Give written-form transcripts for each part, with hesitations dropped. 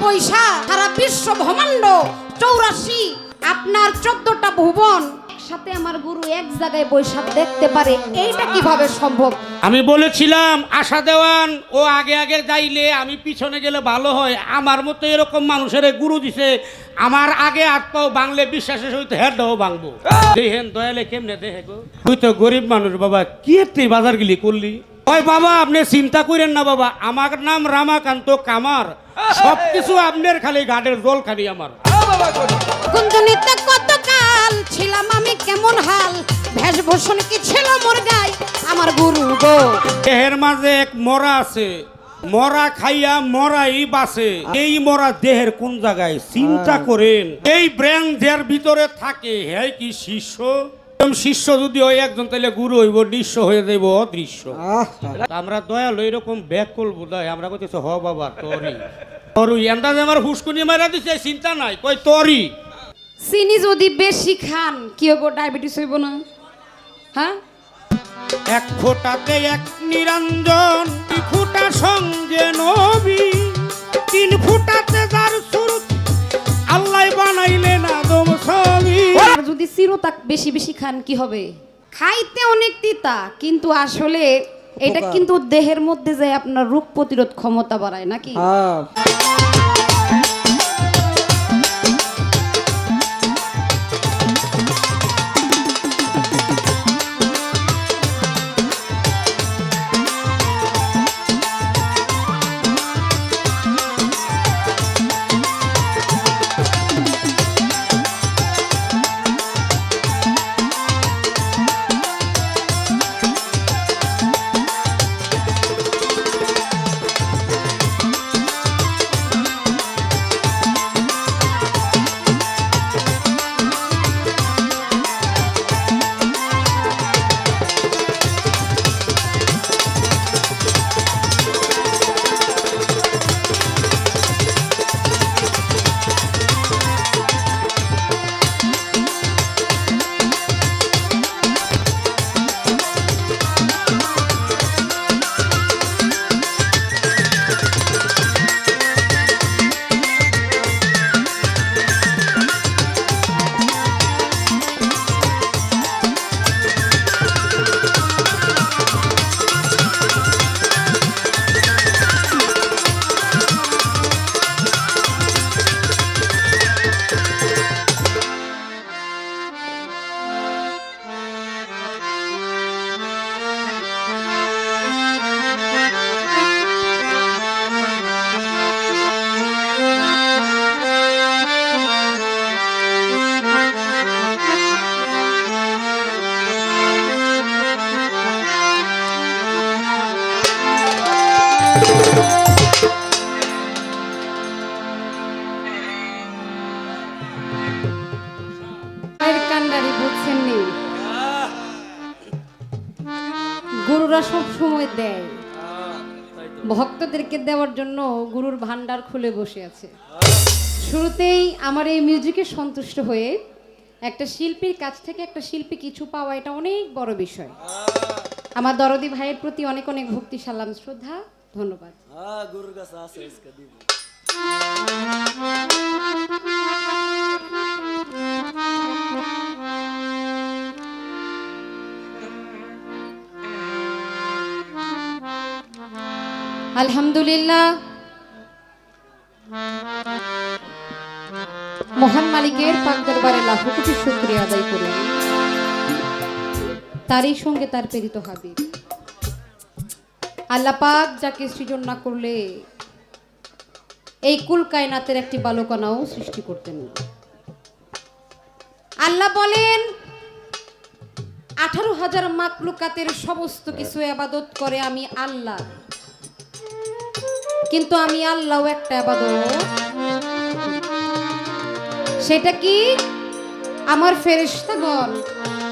বৈশা সারা বিশ্ব ব্রহ্মাণ্ড 84 আপনার 14টা ভুবন সাথে আমার গুরু এক জায়গায় বৈশা দেখতে পারে, এইটা কিভাবে সম্ভব? আমি বলেছিলাম আশা দেওয়ান ও আগে আগে যাইলে আমি পিছনে গেলে ভালো হয়। আমার মতো এরকম মানুষের গুরু দিছে, আমার আগে হাত পাও বাংলে বিশ্বাসের সহিত হেডও ভাঙবো। দেখেন দয়ালে কেমনে দেখে গো, তুই তো গরিব মানুষ বাবা, কি তুই বাজার গিলি করলি? ওই বাবা আপনি চিন্তা করেন না বাবা, আমার নাম রামাকান্ত কামার, সবকিছু আপনার খালি গাড়ের জল খালি আমার। কুঞ্জনিতে কতকাল ছিলাম আমি কেমন হাল, ভেষভূষণ কি ছিল মোর গায় আমার গুরু গো। দেহের মাঝে এক মরা আছে, মরা খাইয়া মরাই বাসে। এই মরা দেহের কোন জায়গায় চিন্তা করেন। এই ব্রেন যার ভিতরে থাকে হে কি শিষ্য, শিষ্য যদি হয় একজন তাহলে গুরু হইব, নিঃস্ব হয়ে যাইব অদৃশ্য। আমরা দয়ালু এরকম ব্যাক করবো দায়, আমরা কইতেছি হ বাবা তরি তরু এন্দাজে আমার হুসকুনি মারা দিছে, চিন্তা নাই কই তরি। চিনি যদি বেশি খান কি হবো, ডায়াবেটিস হইব না? হ্যাঁ, এক ফোঁটাতে এক নিরঞ্জন, 2 ফোঁটা সঙ্গে নবী, 3 ফোঁটাতে যার সুরত আল্লাহ বানাইলেন আদম ছবি। আর যদি চিরতা বেশি বেশি খান কি হবে? খাইতে অনেক তিতা, কিন্তু আসলে এটা কিন্তু দেহের মধ্যে যে আপনার রোগ প্রতিরোধ ক্ষমতা বাড়ায় নাকি? গুরুরা সব সময় দেয়, ভক্তদেরকে দেওয়ার জন্য গুরুর ভান্ডার খুলে বসে আছে। শুরুতেই আমার এই মিউজিকে সন্তুষ্ট হয়ে একটা শিল্পীর কাছ থেকে একটা শিল্পী কিছু পাওয়া, এটা অনেক বড় বিষয়। আমার দরদি ভাইয়ের প্রতি অনেক অনেক ভক্তি, সালাম, শ্রদ্ধা, ধন্যবাদ। গুরুর কাছে আছে ইসকা দিব। আলহামদুলিল্লাহ, মহান মালিকের পাক দরবারে লাখো কোটি শুকরিয়া আদায় করি, তারই সঙ্গে তার প্রেরিত হাবিব আল্লাহ পাক যাকে সৃজন না করলে এই কুল কায়নাতের একটি বালকণাও সৃষ্টি করতেন না। আল্লাহ বলেন 18,000 মাখলুকাতের সমস্ত কিছু ইবাদত করে আমি আল্লাহ, কিন্তু আমি আল্লাহও একটা ইবাদত, সেটা কি? আমার ফেরেশতাগণ,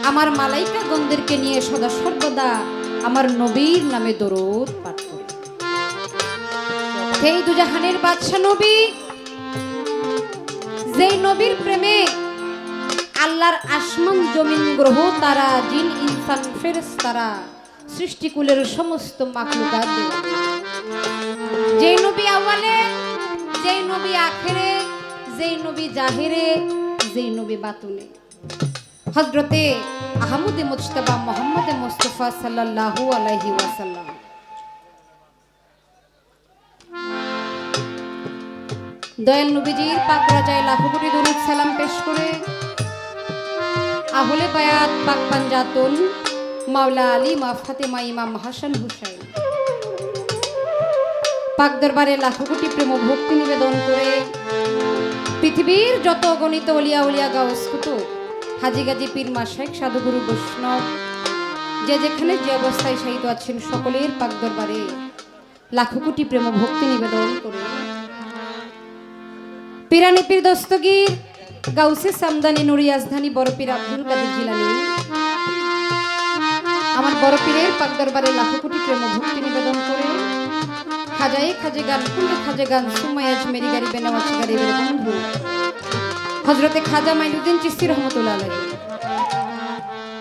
আমার মালাইকাগণদেরকে নিয়ে সদা সর্বদা আমার নবীর নামে দরুদ পাঠ করে। সেই দুজাহানের বাদশা নবী, যেই নবীর প্রেমে আল্লাহর আসমান জমিন গ্রহ তারা জিন ইনসান ফেরেশতারা সৃষ্টিকুলের সমস্ত মাখলুকাত, যে নবী আওয়ালে যেই নবী আখেরে, যেই নবী জাহেরে, যেই নবী বাতুনে, হযরতে আহমদে মুজতবা মুহাম্মদে মুস্তাফা সাল্লাল্লাহু আলাইহি ওয়াসাল্লাম। দয়াল নবীজির পাক রাজায় লাখো কোটি দরুদ সালাম পেশ করে আহলে বায়াত পাক পাঞ্জাতুন মাওলা আলী মা ফাতেমা ইমাম হাসান হুসাইন পাক দরবারে লাখো কোটি প্রেম ও ভক্তি নিবেদন করে পৃথিবীর যত গণিত ওলিয়া উলিয়া গাউস কুতুব হাজী গাজী পীর মাশায়েখ সাধুগুরু বৈষ্ণব যে যেখানে যে অবস্থায় শায়িত আছেন সকলের পাক দরবারে লাখো কোটি প্রেম ও ভক্তি নিবেদন করে পীরানি পীর দস্তগীর গাউসে সামদানি নুরি আজধানী বড় পীর আব্দুল কাদের জিলানী আমার বড় পীরের পাক দরবারে লাখো কোটি প্রেম ও ভক্তি নিবেদন করে খাজায়ে খাজে গান কুলে খাজে গান সুমাই আজমেরি গরিবে নওয়াজ গরিবের বন্ধু হযরতে খাজা মাইনুদ্দিন চিশতি রহমাতুল্লাহ আলাইহি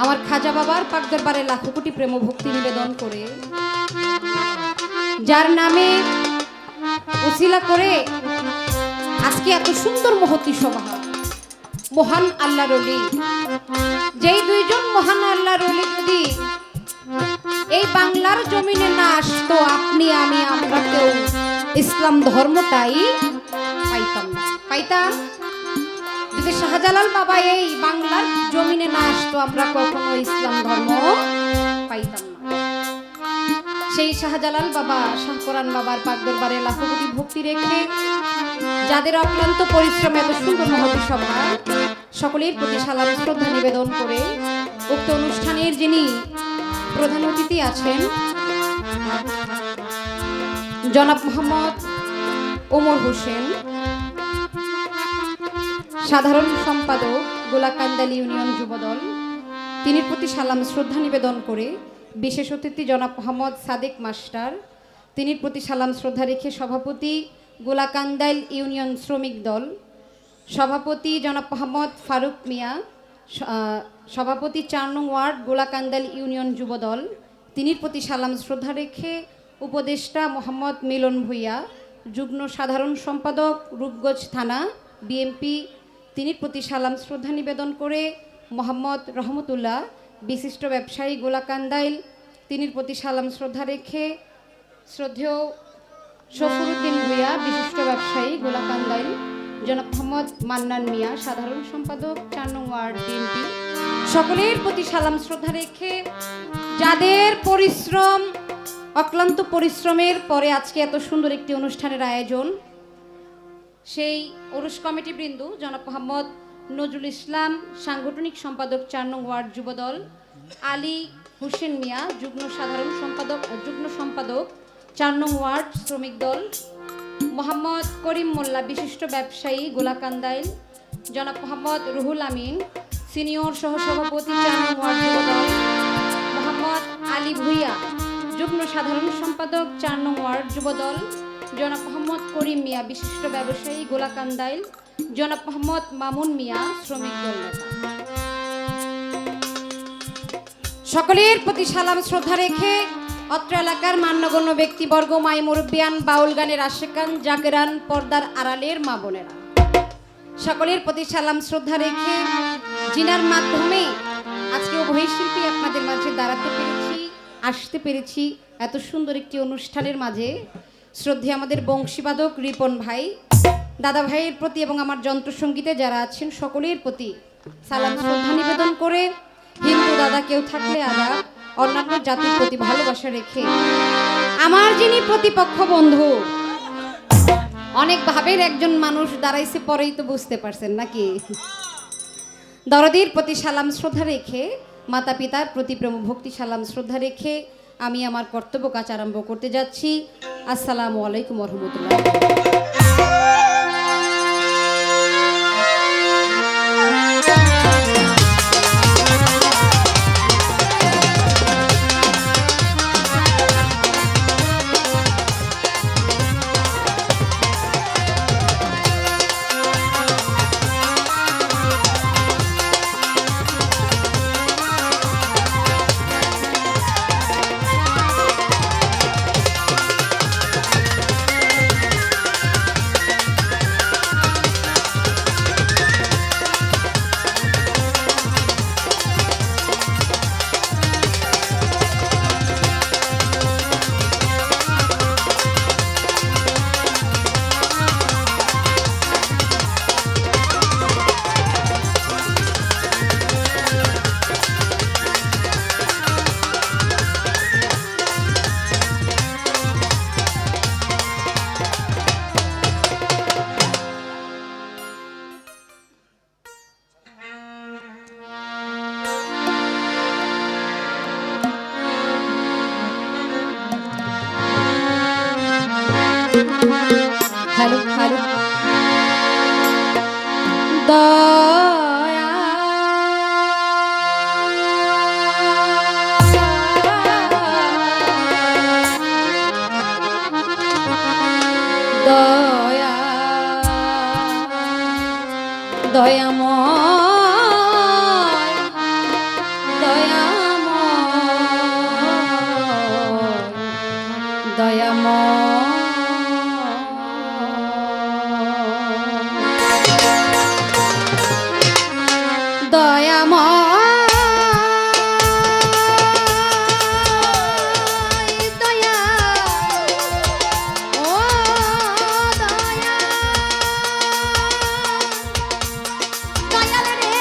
আমার খাজা বাবার পাক দরবারে লাখো কোটি প্রেম ও ভক্তি নিবেদন করে যার নামে উসিলা করে আজকে এত সুন্দর মহতি সভা মহান আল্লাহর ওলি যেই দুইজন মহান আল্লাহর ওলি যদি এই বাংলার জমিনে না আসতো আপনি আমি আমরা কেউ ইসলাম ধর্মটাই পাইতাম না পাইতাম যদি শাহজালাল বাবা এই বাংলার জমিনে না আসতো আমরা কখনো ইসলাম ধর্ম পাইতাম না সেই শাহজালাল বাবা শাহপরান বাবার পাক দরবারে লাখো কোটি ভক্তি রেখে যাদের অক্লান্ত পরিশ্রমে এত সুন্দর মহতি সভা সকলের প্রতি সালাম শ্রদ্ধা নিবেদন করে উক্ত অনুষ্ঠানের যিনি প্রধান অতিথি আছেন জনাব মোহাম্মদ ওমর হোসেন সাধারণ সম্পাদক গোলাকান্দালি ইউনিয়ন যুবদল তিনি প্রতি সালাম শ্রদ্ধা নিবেদন করে বিশেষ অতিথি জনাব মোহাম্মদ সাদেক মাস্টার তিনি প্রতি সালাম শ্রদ্ধা রেখে সভাপতি গোলাকান্দাইল ইউনিয়ন শ্রমিক দল সভাপতি জনাব মোহাম্মদ ফারুক মিয়া সভাপতি ৪ নং ওয়ার্ড গোলাকান্দাইল ইউনিয়ন যুবদল তিনি প্রতি সালাম শ্রদ্ধা রেখে উপদেষ্টা মোহাম্মদ মিলন ভূঁইয়া যুগ্ম সাধারণ সম্পাদক রূপগঞ্জ থানা বিএমপি তিনি প্রতি সালাম শ্রদ্ধা নিবেদন করে মোহাম্মদ রহমতুল্লাহ বিশিষ্ট ব্যবসায়ী গোলাকান্দাইল তিনি প্রতি সালাম শ্রদ্ধা রেখে শ্রদ্ধেয় শফিউদ্দিন ভূঁইয়া বিশিষ্ট ব্যবসায়ী গোলাকান্দাইল জনাব মোহাম্মদ মান্নান মিয়া সাধারণ সম্পাদক ৪ নং ওয়ার্ড বিএনপি সকলের প্রতি সালাম শ্রদ্ধা রেখে যাদের পরিশ্রম অক্লান্ত পরিশ্রমের পরে আজকে এত সুন্দর একটি অনুষ্ঠানের আয়োজন সেই ওরস কমিটি বৃন্দ জনাব মোহাম্মদ নজরুল ইসলাম সাংগঠনিক সম্পাদক ৪ নং ওয়ার্ড যুবদল আলী হোসেন মিয়া যুগ্ম সাধারণ সম্পাদক ৪ নং ওয়ার্ড শ্রমিক দল মোহাম্মদ করিম মোল্লা বিশিষ্ট ব্যবসায়ী গোলাকান্দাইল জনাব মোহাম্মদ রুহুল আমিন সিনিয়র সহসভাপতি ৪ নং ওয়ার্ড যুবদল মোহাম্মদ আলী ভূঁইয়া যুগ্ম সাধারণ সম্পাদক ৪ নং ওয়ার্ড যুবদল জনাব মোহাম্মদ করিম মিয়া বিশিষ্ট ব্যবসায়ী গোলাকান্দাইল জনাব মোহাম্মদ মামুন মিয়া শ্রমিক দল নেতা সকলের প্রতি সালাম শ্রদ্ধা রেখে অত্র এলাকার মান্যগণ্য ব্যক্তিবর্গ মাই মুরব্বিয়ান বাউল গানের আশেকান জাকেরান পর্দার আড়ালের মা বোনেরা সকলের প্রতি সালাম শ্রদ্ধা রেখে জিনার মাধ্যমে আজকে উভয় শিল্পী আপনাদের মাঝে দাঁড়াতে পেরেছি আসতে পেরেছি এত সুন্দর একটি অনুষ্ঠানের মাঝে শ্রদ্ধে আমাদের বংশীবাদক রিপন ভাই দাদা ভাইয়ের প্রতি এবং আমার যন্ত্রসঙ্গীতে যারা আছেন সকলের প্রতি সালাম শ্রদ্ধা নিবেদন করে হিন্দু দাদা কেউ থাকলে আদা অন্যান্য জাতির প্রতি ভালোবাসা রেখে আমার যিনি প্রতিপক্ষ বন্ধু অনেক ভাবের একজন মানুষ দাঁড়াইছে পরেই তো বুঝতে পারছেন নাকি দরদির প্রতি সালাম শ্রদ্ধা রেখে মাতা পিতার প্রতি প্রেম ভক্তি সালাম শ্রদ্ধা রেখে আমি আমার কর্তব্য কাজ আরম্ভ করতে যাচ্ছি আসসালামু আলাইকুম ওয়া রাহমাতুল্লাহ হ্যালো হ্যালো দয়া দয়া দয়াময় দয়াময় দয়াময় দয়াময় দয়া ও দয়া দয়াল রে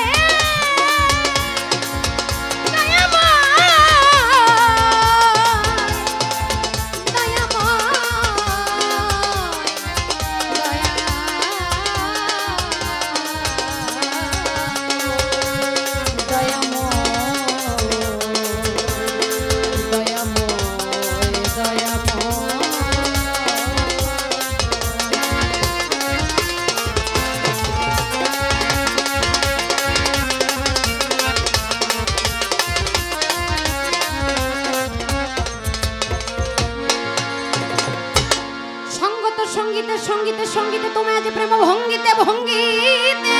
সঙ্গীতে সঙ্গীতে সঙ্গীতে তুমি আজ প্রেম ভঙ্গিতে ভঙ্গিতে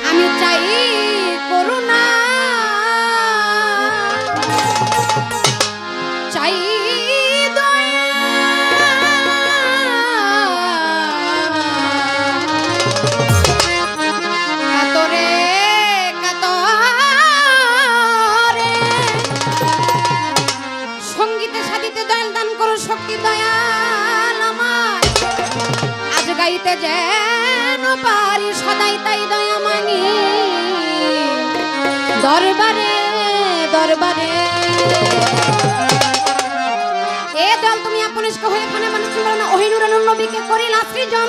আমি চাই করুণা চাই দয়া কাতরে কাতরে সঙ্গীতে সাথীতে দয়াল দান করো শক্তি দয়া গাইতে যেন পারি সদাই তাই দয়া মানি দরবারে দরবারে এ দল তুমি আপনিষ্ক হয়ে খানে মানুষ না ওহিনুরান নবীকে করিলা সৃজন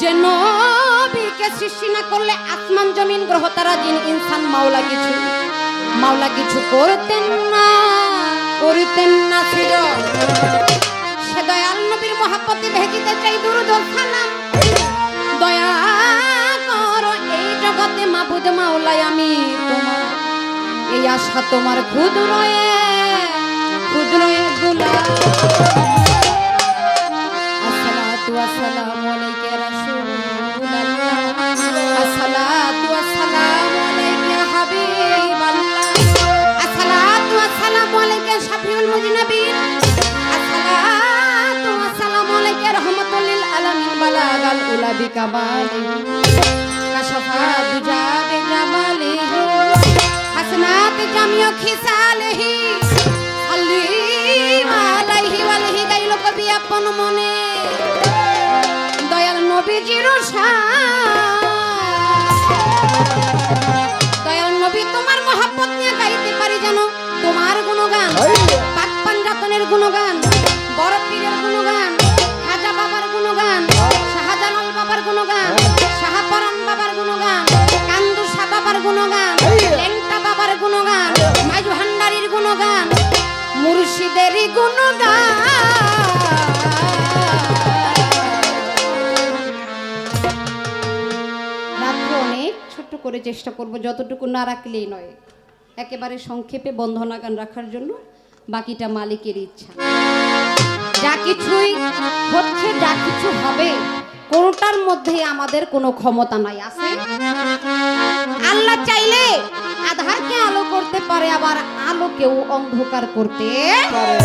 যে নবীকে সৃষ্টি না করলে আসমান জমিন গ্রহ তারা জিন ইনসান মাওলা কিছু করতেন না সৃজন সে দয়াল নবীর মহাব্বতে ভেজিতে চাই দুরুদ সালাম দয়া করো এই জগতে মাবুদ মাওলাই আমি তোমার এই আশা তোমার ক্ষুদ্রয়ে গোলাম আসসালাতু ওয়াসসালামু আলাইকা ইয়া রাসূলুল্লাহ আসসালাতু ওয়াসসালামু আলাইকা ইয়া হাবিবাল্লাহ আসসালাতু ওয়াসসালামু আলাইকা ইয়া শাফিউল মুজনাবিন রহমাতুল্লিল আলামিন বালাগাল উলা বিকামালিহি কাশফা দুজা বিজামালিহি হাসনাত জামিউ খিসালিহি সাল্লি আলাইহি ওয়ালিহি গাইল কবি আপন মনে দয়াল নবীজির দয়াল নবী তোমার মহব্বত নিয়ে গাইতে পারি জানো তোমার গুণগান পাক পাঞ্জাতনের গুণগান বড় পীরের গুণগান বাবার গুণগান শাহজালাল বাবার গুণগান শাহপরান বাবার গুণগান কান্দুসা বাবার গুণগান লেংটা বাবার গুণগান মাইজ ভান্ডারীর গুণগান মুর্শিদেরই গুণগান রাত্র অনেক ছোট্ট করে চেষ্টা করব যতটুকু না রাখলেই নয় একেবারে সংক্ষেপে বন্ধনা গান রাখার জন্য বাকিটা মালিকের ইচ্ছা যা কিছুই হচ্ছে যা কিছু হবে কোনটার মধ্যে আমাদের কোনো ক্ষমতা নাই আছে আল্লাহ চাইলে আধারকে আলো করতে পারে আবার আলোকেও অন্ধকার করতে পারে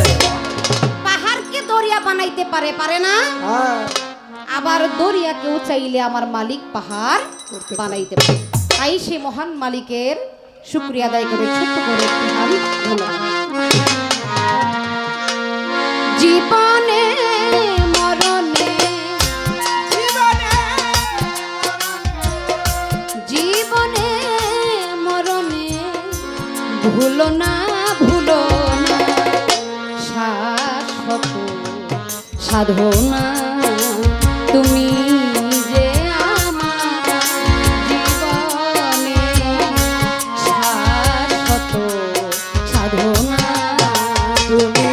পাহাড়কে দরিয়া বানাইতে পারে পারে না আবার দরিয়াকেও চাইলে আমার মালিক পাহাড় বানাইতে পারে তাই সেই মহান মালিকের শুকরিয়া আদায় করে ছোট্ট করে একটি গান ধন্যবাদ জীবনে মরণে জীবনে মরণে ভুলো না শাশ্বত সাধনা তুমি যে আমার জীবনে শাশ্বত সাধনা তুমি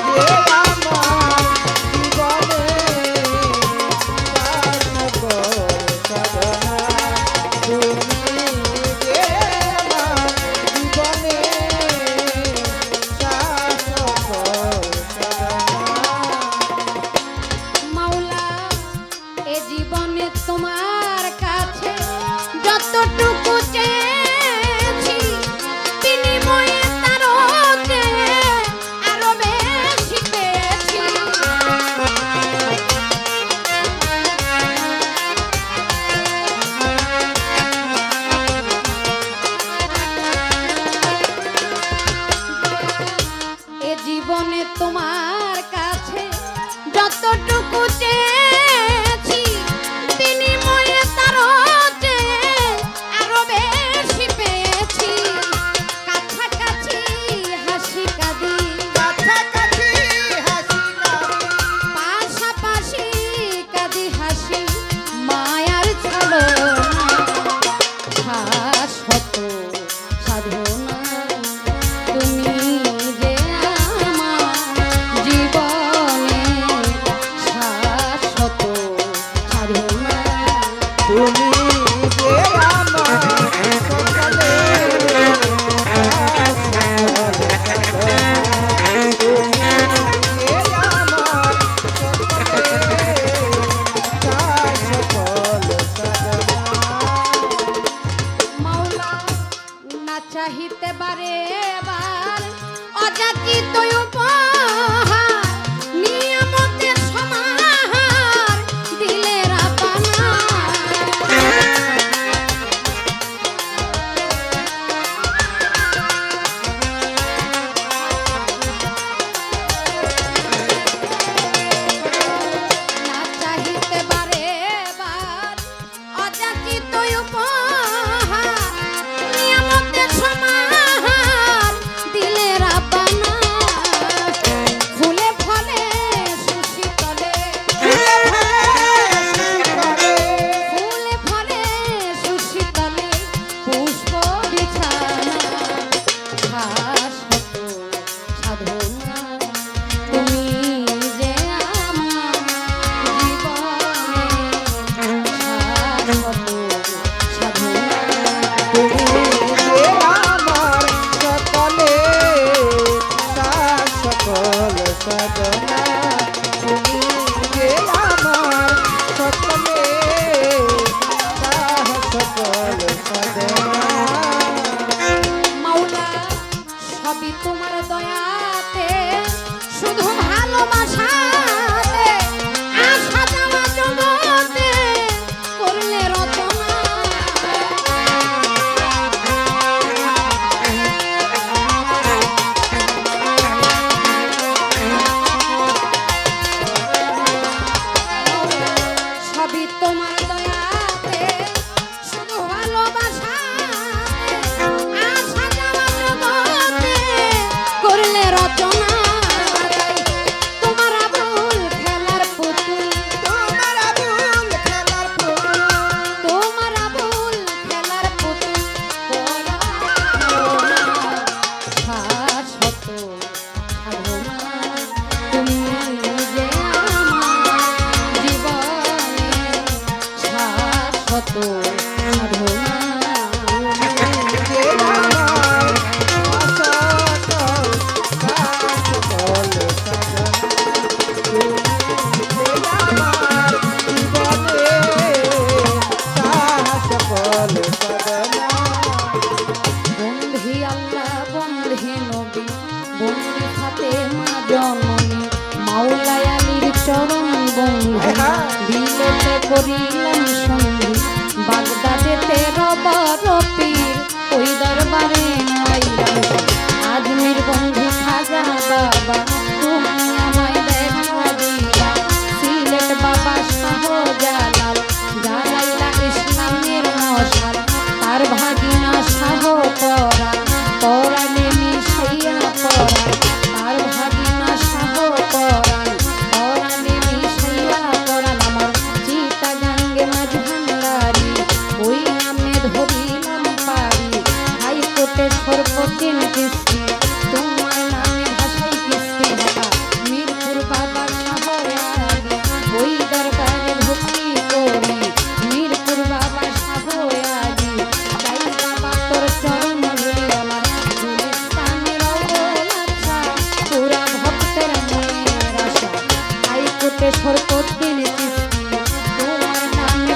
যে আমার জীবনে তোমার কাছে যতটুকু চেয়েছি বিনিময়ে তারও চেয়ে আরো বেশি পেয়েছি। এ জীবনে তোমার কাছে যতটুকু চেয়েছি বিনিময়ে তারও চেয়ে আরো বেশি পেয়েছি। কাছাকাছি হাসি কাঁদি, পাশাপাশি কাঁদি হাসি মায়ার ছলনা, শাশ্বত সাধনা তুমি যে আমার জীবনে শাশ্বত সাধনা। তুমি যে আমার সকলে মাওলা না চাহিতে বারে বার অযাচিত উপহার নিয়ামতের সমাহার দিলে রাবানা। না চাহিতে বারে বার অযাচিত উপহার নিয়ামতের সমাহার দিলে রাবানা। ফুলে ফলে সুশীতলে, ফুলে ফলে সুশীতলে পুষ্প বিছানা, শাশ্বত সাধনা তুমি যে আমার জীবনে শাশ্বত সাধনা। তুমি যে আমার সকলে সকল সাধনা, তুমি যে আমার সকলে সকল সাধনা। মাওলা সবই তোমার দয়াতে, শুধু ভালোবাসাতে আশা যাওয়া জগতে করলে রচনা। সবই তোমার দয়াতে, শুধু ভালোবাসাতে আশা যাওয়া জগতে করলে রচনা। তোমার আবুল খেলার পুতুল, তোমার আবুল খেলার পুতুল, তোমার আবুল খেলার পুতুল শাশ্বত সাধনা তুমি যে আমার জীবনে শাশ্বত সাধনা। যে আমার সকল সাধনা, তুমি যে আমার জীবনে সকল সাধনা। বন্ধি আল্লাহ বন্ধি নবী বন্ধি ফাতেমা জননী মাওলায় আলীর চরণ বন্ধু বিলেতে করিলাম সন্ধি বাগদাদেতে রবার পীর ওই দরবারে আইলাম আজমির বন্ধু খাজা বাবা তুমি আমায় দেখা দিলা সিলেট বাবা শাহ জালাল জ্বালাইলা ইসলামের মশাল তার ভাগিনা শাহ পরাণ পরাণে মিশাইয়া পরাণ তার ভাগিনা শাহ পরাণ পরাণে মিশাইয়া পরাণ আমার চিতা গাঙ্গে মাঝ ভান্ডারি ওই নামে ধরিলাম পারি হাইকোর্টে সর্বদিন কিস্তি তোমার নামে ভাষাই কিস্তি ঢাকা মিরপুর বাবা শাহ আলী ওই দরবারে ভক্তি করি মিরপুর বাবা শাহ আলী চাই বাবা তোর চরণ ধরি আমার গুলিস্তানের অবলাচ্ছা পুরা ভক্তের মনের আশা হাইকোর্টে সর্বদিন কিস্তি তোমার নামে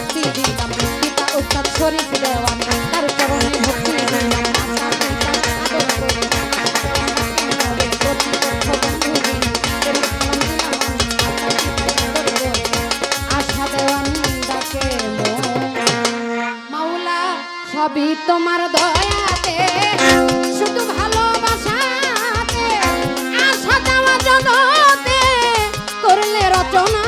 ভক্তি দিলাম পিতা উস্তাদ শরীফ দেওয়ান তার চরণে ভক্তি দিলাম মাতা পিতা আদর করে প্রতিপক্ষ বন্ধু দিন আশা দেওয়ান ডাকে মাওলা সবই তোমার দয়াতে শুধু ভালোবাসাতে আশা দেওয়া জগতে করলে রচনা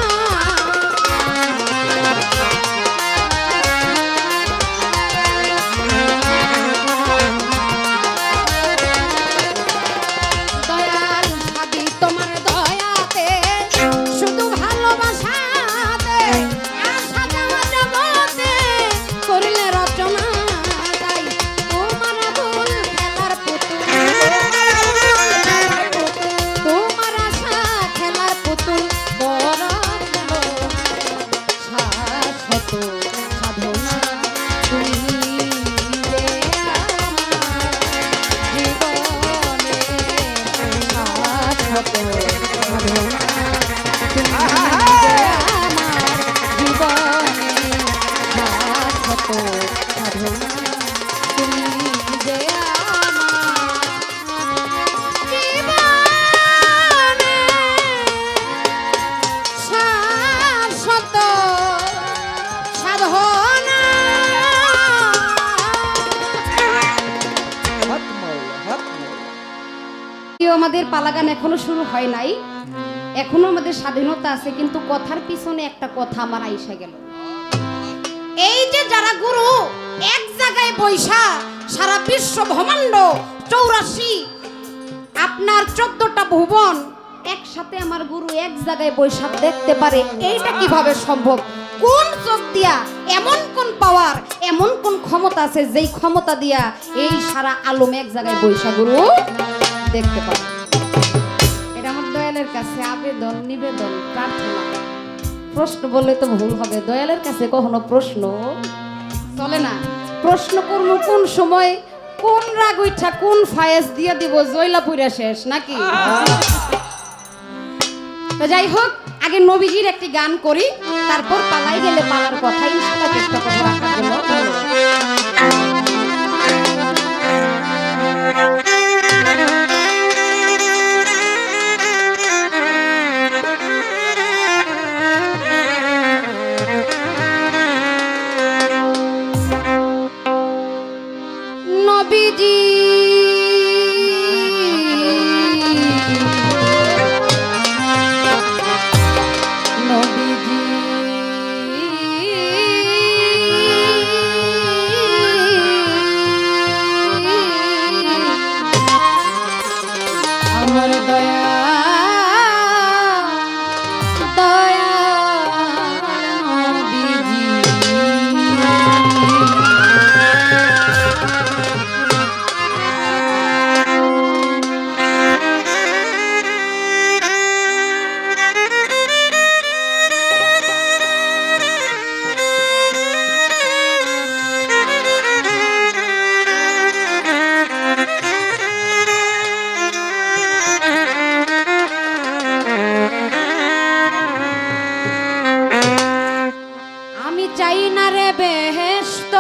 দয়াল সবই তোমার দয়াতে শুধু ভালোবাসাতে আশা দেওয়া জগতে করলে রচনা তাই তোমার দুল খেলার পুতুল তোমার আশা খেলার পুতুল বড় শাশ্বত সাধনা তুমি যে আমার জীবনে শাশ্বত সাধনা তুমি যে আমার জীবনে শাশ্বত সাধনা তুমি যে আমার জীবনে শাশ্বত সাধনা হক মাওলা হক মাওলা আমাদের পালাগান এখনো শুরু হয় নাই এখনো আমাদের স্বাধীনতা আছে কিন্তু কথার পিছনে একটা কথা আমার আইসা গেল এই যে যারা গুরু এক জায়গায় বৈশা সারা বিশ্ব ব্রহ্মাণ্ড 84 আপনার 14টা ভুবন একসাথে আমার গুরু এক জায়গায় বৈশা দেখতে পারে এইটা কিভাবে সম্ভব কোন চোখ দিয়া এমন কোন পাওয়ার এমন কোন ক্ষমতা আছে যেই ক্ষমতা দিয়া এই সারা আলম এক জায়গায় বৈশা গুরু দেখতে পারে এটা আমার দয়ালের কাছে আবেদন নিবেদন প্রার্থনা প্রশ্ন বললে তো ভুল হবে দয়ালের কাছে কখনো প্রশ্ন চলে না প্রশ্ন করব কোন সময় কোন রাগ উঠা কোন ফায়েজ দিয়ে দিব জয়লাপুরা শেষ নাকি তো যাই হোক আগে নবীজির একটি গান করি তারপর পালাই গেলে পালার কথা ইনশাআল্লাহ চেষ্টা করব রাখার জন্য নবীজি নবীজি আমার দয়া দয়া নবীজি আমি চাই না রে বেহেশত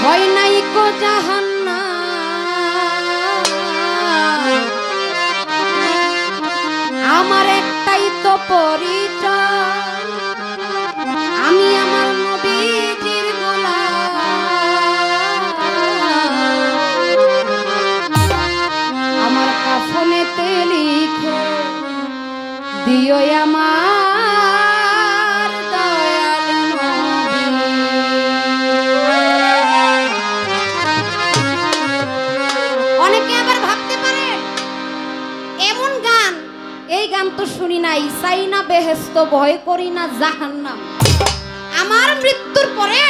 ভয় নাই কো জাহান্নাম আমার একটাই তো পরিচয় আমি আমার নবীজির গোলাম আমার কাফনেতে লিখে দিও আমার দয়াল নবী অনেকে আবার ভাবতে পারে এমন গান এই গান তো শুনি নাই চাই না বেহেশত ভয় করি না জাহান্নাম আমার মৃত্যুর পরে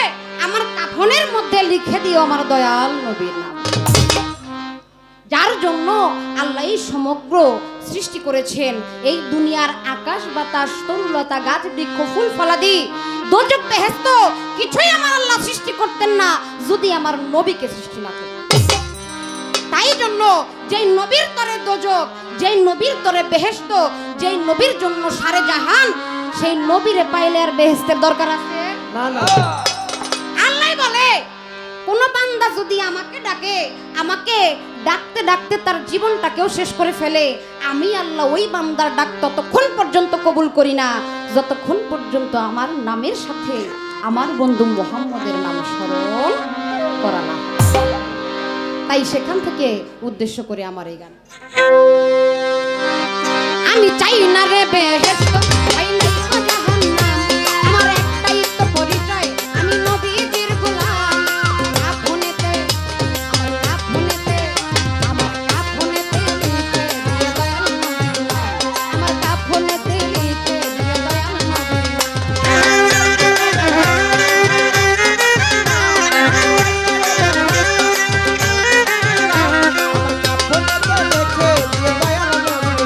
আমার কাফনের মধ্যে লিখে দিও আমার দয়াল নবীর নাম যার জন্য আল্লাহ সমগ্র সৃষ্টি করেছেন এই দুনিয়ার আকাশ বাতাস তরুলতা গাছ বৃক্ষ ফুল ফলাদি দোজক বেহেশত কিছুই আমার আল্লাহ সৃষ্টি করতেন না যদি আমার নবীকে সৃষ্টি না করতেন তাই জন্য যেই নবীর তরে দোজক যেই নবীর তরে বেহেশত, যেই নবীর জন্য সারে জাহান, সেই নবীরে পাইলে আর বেহেশতের দরকার আছে? না না আল্লাহ বলে কোন বান্দা যদি আমাকে ডাকে, আমাকে ডাকতে ডাকতে তার জীবনটাকেও শেষ করে ফেলে, আমি আল্লাহ ওই বান্দার ডাক ততক্ষণ পর্যন্ত কবুল করি না যতক্ষণ পর্যন্ত আমার নামের সাথে আমার বন্ধু মুহাম্মদের নাম স্মরণ করা না। তাই সেখান থেকে উদ্দেশ্য করে আমার এই গান। আমি চাই না রে বেহেশত, চাই না তো জাহান্নাম, আমার একটাই তো পরিচয়, আমি নবীজির গোলাম। কাফনেতে আমার কাফনেতে আমার কাফনেতে লিখে দিয়ে দয়াল নবীর নাম, আমার কাফনেতে লিখে দিয়ে দয়াল নবীর কাফনেতে দেখে দিয়ে দয়াল নবী,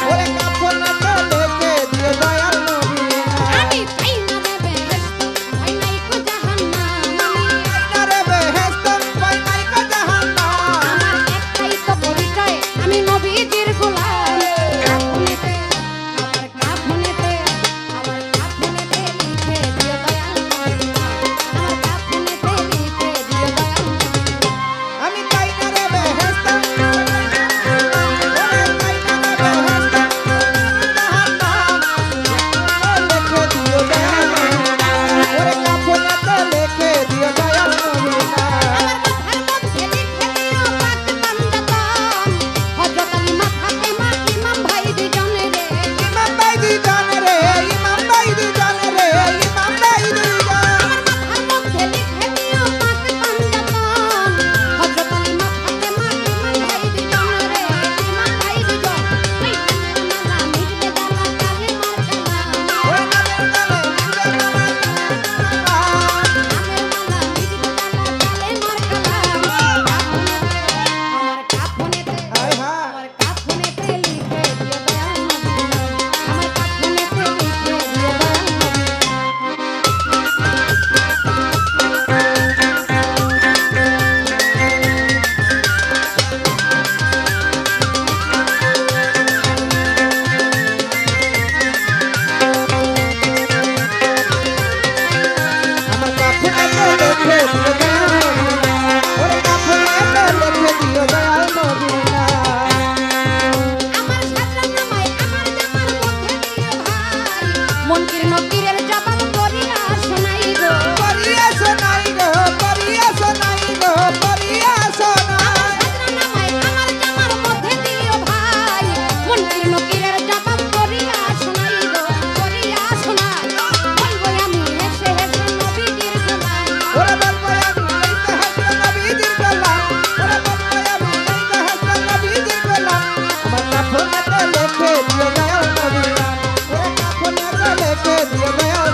ওরে কাফনেতে দেখে দিয়ে দয়াল নবী। আমি চাই না রে বেহেশত, চাই নাই কো জাহান্নাম, না রে বেহেশত পাই নাই কো জাহান্নাম, আমার একটাই তো পরিচয়, আমি নবীজির গোলাম। কাফনেতে আমার কাফনেতে আমার কাফনেতে লিখে দিয়ে দয়াল নবীর নাম, আমার কাফনেতে লিখে দিয়ে দয়াল নবীর নাম। আমি চাই না রে বেহেশত, ওরে চাই না রে বেহেশত জাহান্নাম, লিখে দিও দয়াল নবী, ওরে কাফনেতে লিখে দিও দয়াল নবী। আমার কথার মধ্যে লিখে দিও পাক বান্দাগণ, হযরত আলী মাথাতে মা ইমাম ভাই দুজনে রে। ইমাম ভাই দুজনে রে, ইমাম ভাই দুজনে রে, ইমাম ভাই দুজন। আমার মধ্যে লিখে দিও পাক বান্দাগণ, হযরত আলী মাথাতে মা ইমাম ভাই দুজনে রে, ইমাম ভাই দুজন। ওই মালা মিটবে জ্বালা কালে মার কালাম, ওরে নামের গালে মিটবে জ্বালা কালে মার কালাম। নামের মালা মিটবে জ্বালা কালে মার কালাম। আমার কাফনেতে হায় হায়। আমার কাফনেতে লিখে দিও দয়াল নবীর নাম, আমার কাফনেতে লিখে দিও দয়াল নবীর নাম। আমার কাফনেতে লিখে দিও দয়াল নবী, ওরে কাফনেতে লিখে দিও দয়াল নবী। আমার সাজা নামায় আমার জামার মধ্যে দিও ভাই, মনকির নকিরের জবান করিয়া শোনাই গো। করিয়া শোনাই গো, করিয়া শোনাই গো, করিয়া শোনাই। সাজা নামায় আমার জামার মধ্যে দিও ভাই, মনকির নকিরের জবান করিয়া শোনাই গো, করিয়া শোনাই। বলবো আমি হেসে হেসে নবীজির গোলাম, ওরে বলবো আমি এই জাহাজে নবীজির গোলাম, ওরে বলবো আমি এই জাহাজে নবীজির গোলাম। আমার কাফনেতে লিখে দিও দয়াল নবী, ওরে কাফনেতে লিখে দিও দয়াল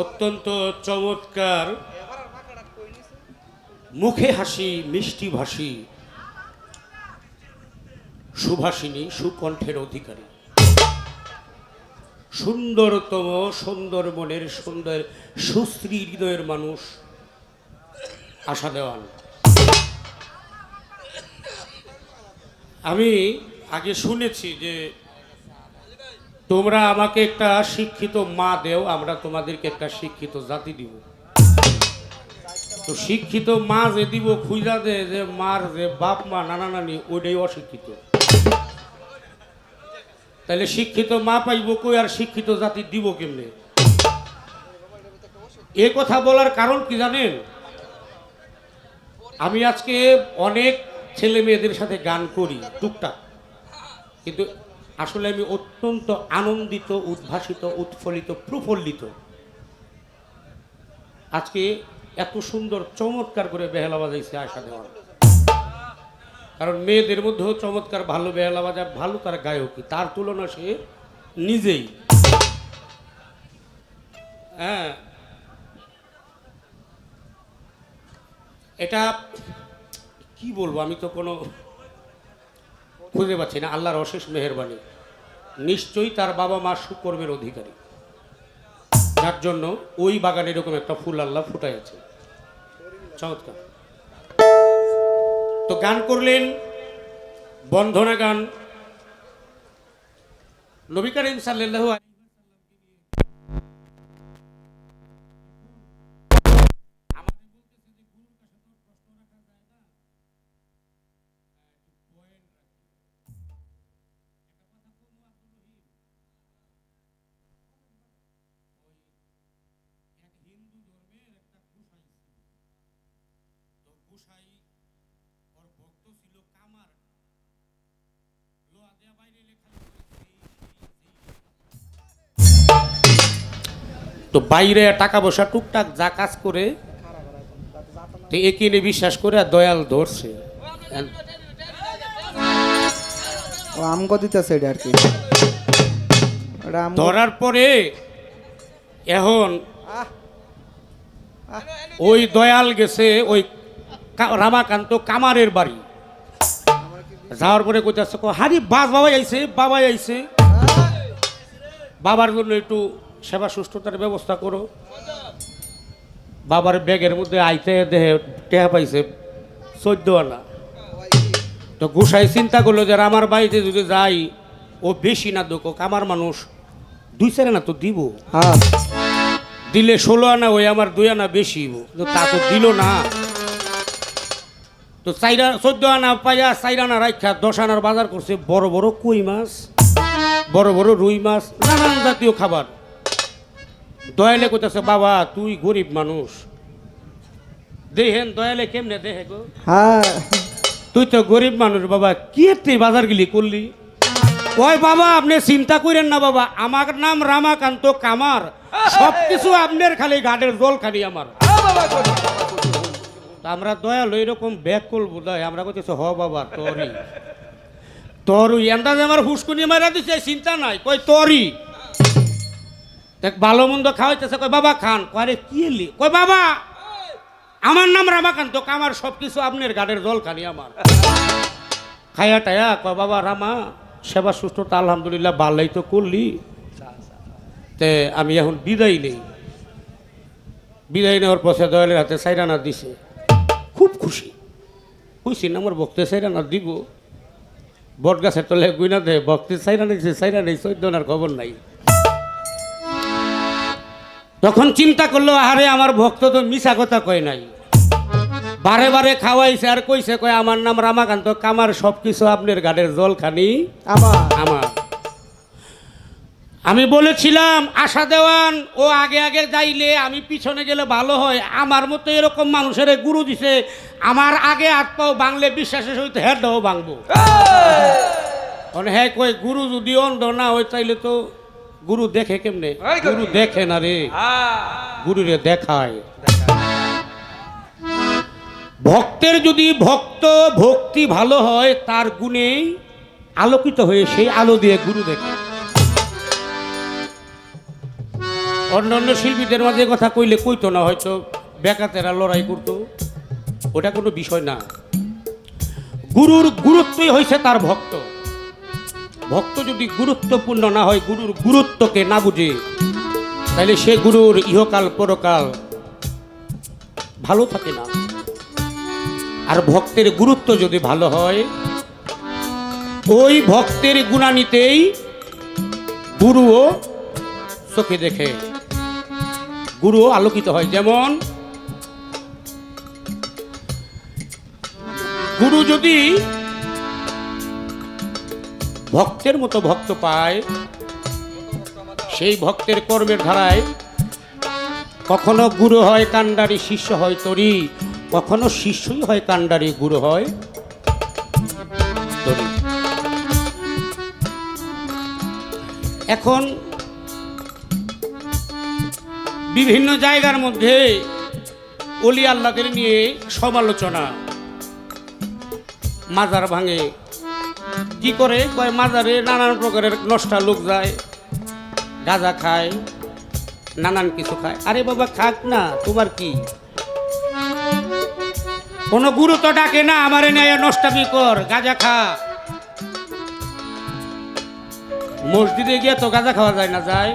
অত্যন্ত চমৎকার, মুখে হাসি, মিষ্টি ভাষী, সুভাষিনী, সুকণ্ঠের অধিকারী, সুন্দরতম, সুন্দর মনের, সুন্দর সুশ্রী হৃদয়ের মানুষ আশা দেওয়ান। আমি আগে শুনেছি যে তোমরা আমাকে একটা শিক্ষিত মা দেও, আমরা তোমাদেরকে একটা শিক্ষিত জাতি দিব। তো শিক্ষিত মা যে দিব খুঁজা দে যে মার যে বাপ মা নানা নানি ওইটাই অশিক্ষিত, তাহলে শিক্ষিত মা পাইব কই আর শিক্ষিত জাতি দিব কেমনে? এ কথা বলার কারণ কি জানেন? আমি আজকে অনেক ছেলে মেয়েদের সাথে গান করি টুকটাক, কিন্তু আসলে আমি অত্যন্ত আনন্দিত, উদ্ভাসিত, উৎফুল্লিত, প্রফুল্লিত। আজকে এত সুন্দর চমৎকার করে বেহালা বাজাইছে আশা দেওয়ান, কারণ মেয়েদের মধ্যেও চমৎকার ভালো বেহালা বাজায়, ভালো তার গায়কী, তার তুলনা সে নিজেই। হ্যাঁ, এটা কি বলবো, আমি তো কোনো খুঁজে পাচ্ছি না। আল্লাহর অশেষ মেহেরবানি, নিশ্চয়ই তার বাবা মা সুকর্মের অধিকারী, যার জন্য ওই বাগানে এরকম একটা ফুল আল্লাহ ফুটাইছে। চমৎকার। তো গান করলেন বন্ধনা গান, নবী করিম সাল্লাল্লাহু আলাইহি তো বাইরে টাকা পয়সা টুকটাক যা কাজ করে, তো একে নিয়ে বিশ্বাস করে আর দয়াল ধরছে। ও আমগো দিতেছে এটা আর কি, এটা ধরার পরে এখন ওই দয়াল গেছে ওই রামাকান্ত কামারের বাড়ি, যাওয়ার পরে কইতাছে হারি বাস বাবাই আইছে, বাবাই আইছে, বাবার জন্য একটু সেবা সুস্থতার ব্যবস্থা করো। বাবার ব্যাগের মধ্যে আইতে দেহে টেহা পাইছে 14 আনা। তো গোসাই চিন্তা করলো যে আমার বাড়িতে যদি যাই, ও বেশি না দোক, আমার মানুষ 2-4 আনা তো দিব, দিলে 16 আনা ওই আমার 2 আনা বেশি, তা তো দিল না। তো 14 আনা পাইয়া 4 আনা রাখা 10 আনার বাজার করছে, বড় বড় কই মাছ, বড় বড় রুই মাছ, নানান জাতীয় খাবার। দয়ালে কইতাছে বাবা তুই গরিব মানুষ, দেখেন দয়ালে কেমনে দেখে গো, হ্যাঁ তুই তো গরিব মানুষ বাবা, কি তুই বাজার গিলি করলি? ওই বাবা আপনি চিন্তা করেন না বাবা, আমার নাম রামাকান্ত কামার, সবকিছু আপনার খালি ঘাটের জল খালি আমার। আমরা দয়াল এরকম ব্যাগ করবো দয়, আমরা কইতেছে হ বাবা তোরই তোরই এন্দাজ আমার হুস্কুনি মারা দিছে, চিন্তা নাই, কই তোরই দেখ ভালো মন্দ খাওয়াইতেছে, কই বাবা খান, কয় কি এলি, কই বাবা আমার নাম রামাকান্ত কামার, সবকিছু আপনার গাড়ির জল খানি আমার। খায়া টায়া কয় বাবা রামা সেবা সুস্থতা আলহামদুলিল্লাহ ভালোই তো করলি, তে আমি এখন বিদায় নেই। বিদায় নেওয়ার পথে দয়ালের হাতে 4 আনা দিছে, খুব খুশি, খুশি না আমার ভক্তে 4 আনা দিব, বট গাছের তলে গুইনা দে ভক্তে 4 আনা দিছে, 4 আনা 14 আনার খবর নাই। তখন চিন্তা করলো আরে আমার ভক্ত তো মিছা কথা কয় নাই, বারে বারে খাওয়াইছে আর কইছে, কয় আমার নাম রামাকান্ত কামার, সবকিছু আপনার গাড়ির জল খানি আমার। আমি বলেছিলাম আশা দেওয়ান ও আগে আগে যাইলে আমি পিছনে গেলে ভালো হয়, আমার মতো এরকম মানুষের গুরু দিছে, আমার আগে হাত পাও বাংলে বিশ্বাসের সহিত হেডও ভাঙবো। হ্যাঁ কই গুরু যদি অন্ধ না হয় তাইলে তো গুরু দেখে কেমনে? গুরু দেখে না রে, গুরুরে দেখায়। ভক্তের যদি ভক্তি ভালো হয় তার গুণেই আলোকিত হয়ে সেই আলো দিয়ে গুরু দেখে। অন্য অন্য শিল্পীদের মাঝে কথা কইলে কইতো না, হয়তো বেকাতেরা লড়াই করতো, ওটা কোনো বিষয় না। গুরুর গুরুত্বই হয়েছে তার ভক্ত। ভক্ত যদি গুরুত্বপূর্ণ না হয়, গুরুর গুরুত্বকে না বুঝে, তাহলে সে গুরুর ইহকাল পরকাল ভালো থাকে না। আর ভক্তের গুরুত্ব যদি ভালো হয়, ওই ভক্তের গুণানিতেই গুরুও চোখে দেখে, গুরুও আলোকিত হয়। যেমন গুরু যদি ভক্তের মতো ভক্ত পায়, সেই ভক্তের কর্মের ধারায় কখনো গুরু হয় কাণ্ডারি, শিষ্য হয় তরি, কখনো শিষ্যই হয় কাণ্ডারি, গুরু হয় তরি। এখন বিভিন্ন জায়গার মধ্যে ওলি আল্লাহদের নিয়ে সমালোচনা, মাজার ভাঙে, কি করে কয় মাজারে নানান প্রকারের নষ্টা লোক যায়, গাঁজা খায়, নানান কিছু খায়। আরে বাবা খাক না, তোমার কি? কোনো গুরু তো ডাকে না আমারে নেয় নষ্টামি কর, গাঁজা খা। মসজিদে গিয়ে তো গাঁজা খাওয়া যায় না, যায়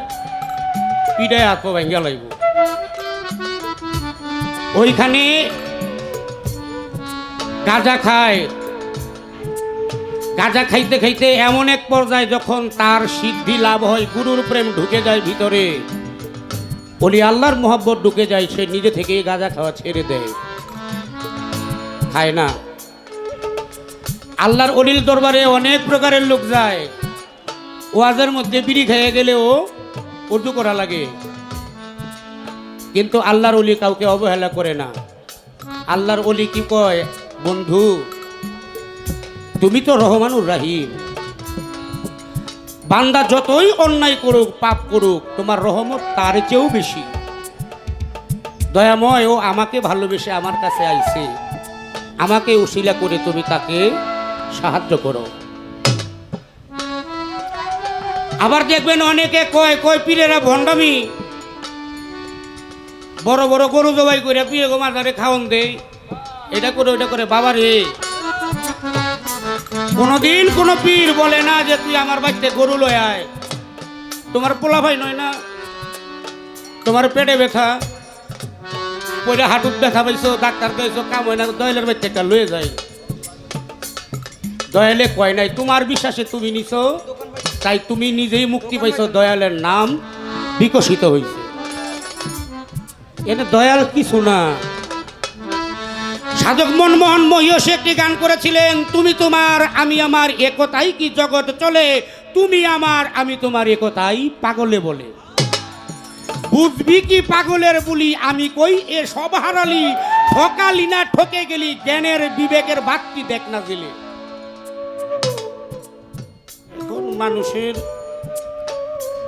পিড়ায় হাত ভাঙ্গা লাগব। ওইখানে গাঁজা খায়, গাঁজা খাইতে খাইতে এমন এক পর্যায়ে যখন তার সিদ্ধি লাভ হয়, গুরুর প্রেম ঢুকে যায় ভিতরে, ওলি আল্লাহর মোহাব্বত ঢুকে যায়, সে নিজে থেকে গাঁজা খাওয়া ছেড়ে দেয়, খায় না। আল্লাহর অলির দরবারে অনেক প্রকারের লোক যায়, ওয়াজের মধ্যে বিড়ি খেয়ে গেলেও উর্দু করা লাগে, কিন্তু আল্লাহর অলি কাউকে অবহেলা করে না। আল্লাহর অলি কি কয়, বন্ধু তুমি তো রহমানুর রাহিম, বান্দা যতই অন্যায় করুক, পাপ করুক, তোমার রহমত তার চেয়েও বেশি দয়াময়। ও আমাকে ভালোবেসে আমার কাছে আইছে, আমাকে উশিলা করে তুমি তাকে সাহায্য করো। আবার দেখবেন অনেকে কয় কয় পীরেরা ভণ্ডামি, বড় বড় গরু জবাই করে পীরে গো মাজারে খাওয়ান দেয়, এটা করে ওটা করে। বাবা রে, কোনদিন কোন পীর বলে না যে তুই আমার বাড়িতে গরু লয় আয়, তোমার পোলা ভাই নয় না, তোমার পেটে ব্যথা, পরে হাঁটুর ব্যথা পাইছো, ডাক্তার কইছো কাম হয় না, দয়ালের বাড়িতে একটা লয়ে যায়। দয়ালে কয় নাই, তোমার বিশ্বাসে তুমি নিছো, তাই তুমি নিজেই মুক্তি পাইছো, দয়ালের নাম বিকশিত হয়েছে। এটা দয়াল কিছু না। সাধক মনমোহন মহিয়সী একটি গান করেছিলেন, তুমি তোমার আমি আমার একতাই কি জগৎ চলে, তুমি আমার আমি তোমার একতাই পাগলে বলে। বুঝবি কি পাগলের বলি, আমি কই এ সব হারালি, ঠকালি না ঠকে গেলি, জ্ঞানের বিবেকের বাক্তি দেখ না দিলে। এখন মানুষের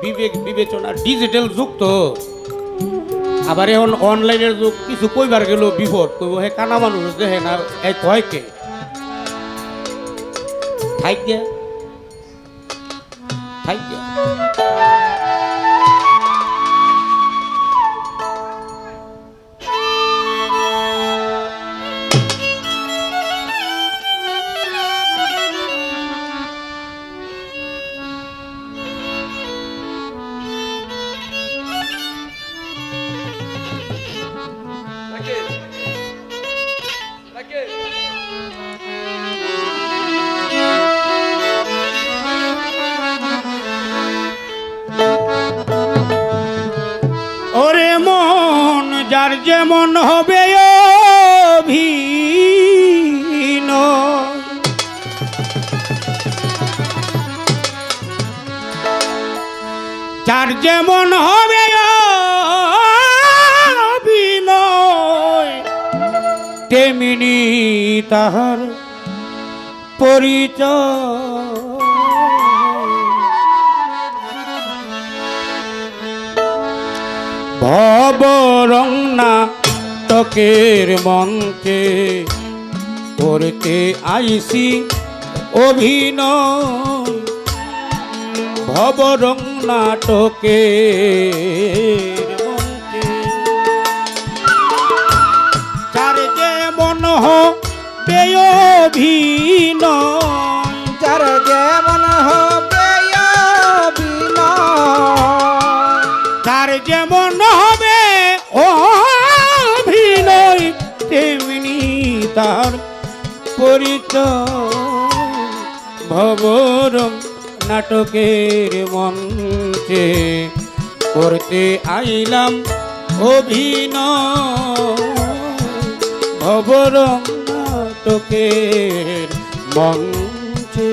বিবেক বিবেচনা, ডিজিটাল যুগ তো, আবার এখন অনলাইনের যুগ, কিছু কইবার গেল বিপদ, কইব হে কানা মানুষ দেখে না, এই কয় কে থাক গে থাক গে। ওরে মন যার যেমন হবে অভিনয়, যার যেমন হবে অভিনয়, তেমনি তাহার পরিচয়। ভবরং নাটকের মঞ্চে করতে আইসি অভিনয়, ভবরং নাটকে হবে অভিনয়, যার যেমন হবে অভিনয়, তার যেমন হবে অভিনয় তেমনি তার পরিচয়। ভবরম নাটকের মঞ্চে করতে আইলাম অভিনয়, ভবরম নাটকের মঞ্চে।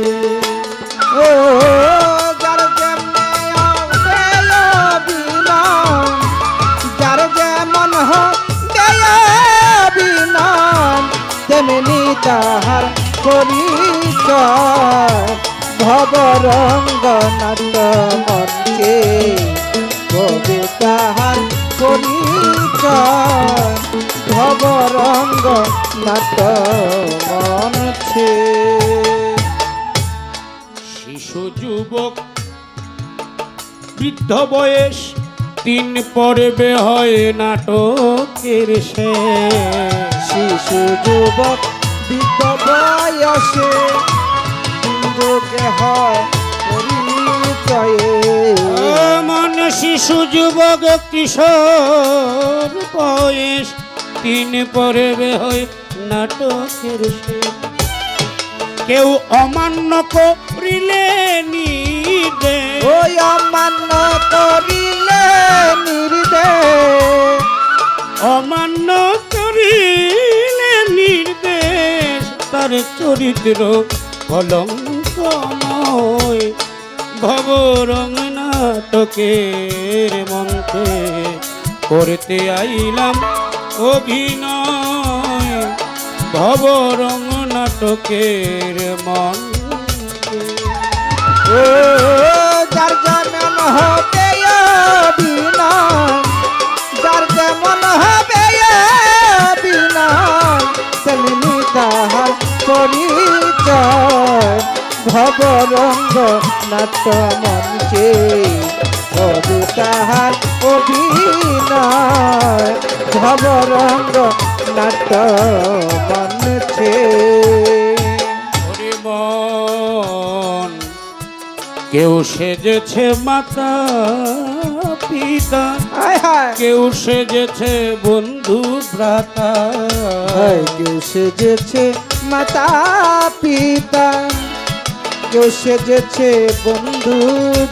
ও যার যেমন হবে অভিনয়, যার যেমন হবে অভিনয় তেমনি তাহার পরিচয়। ভবরঙ্গ নাট্য মঞ্চে কবে তাহার পরিচয়, ভবরঙ্গ নাট্য মঞ্চে। শিশু যুবক বৃদ্ধ বয়স তিন পর্বে হয় নাটকের শেষ। শিশু যুবক বৃদ্ধ বয়সে যোগে হয় পরিচয়ে। মন শিশু যুবক কিশোর বয়স তিন পর্বে হয় নাটকের শেষ। কেউ অমান্য করিলে নির্দেশ, ওই অমান্য করিলে নির্দেশ, অমান্য করিলে নির্দেশ তার চরিত্র কলঙ্কময়। ভবরং নাটকের মঞ্চে করতে আইলাম অভিনয়, ভবরং নাটকের মঞ্চে। ও যার যেমন হবে অভিনয়, যার যেমন হবে অভিনয় তেমনি তাহার পরিচয়। ভবরঙ্গ নাট্য মঞ্চে কবে তাহার অভিনয়, ভবরঙ্গ নাট্য মঞ্চে। ওরে মন কেউ সেজেছে মাতা পিতা, হায় হায় কেউ সেজেছে বন্ধু ভ্রাতা, হায় কেউ সেজেছে মাতা পিতা, কেউ সেজেছে বন্ধু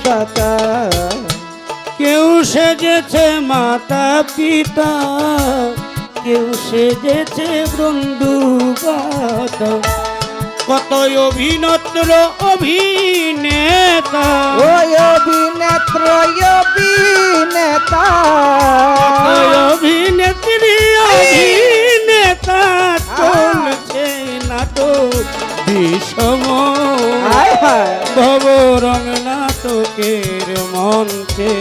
দাতা। কেউ সেজেছে মাতা পিতা, কেউ সেজেছে বন্ধু ভ্রাতা। কত অভিনেত্র অভিনেতা, ওই অভিনেত্র অভিনেতা, ওই অভিনেত্রী অভিনেতা চলছে নাটক বিষম। হায় হায় ভবরং নাটকের মঞ্চে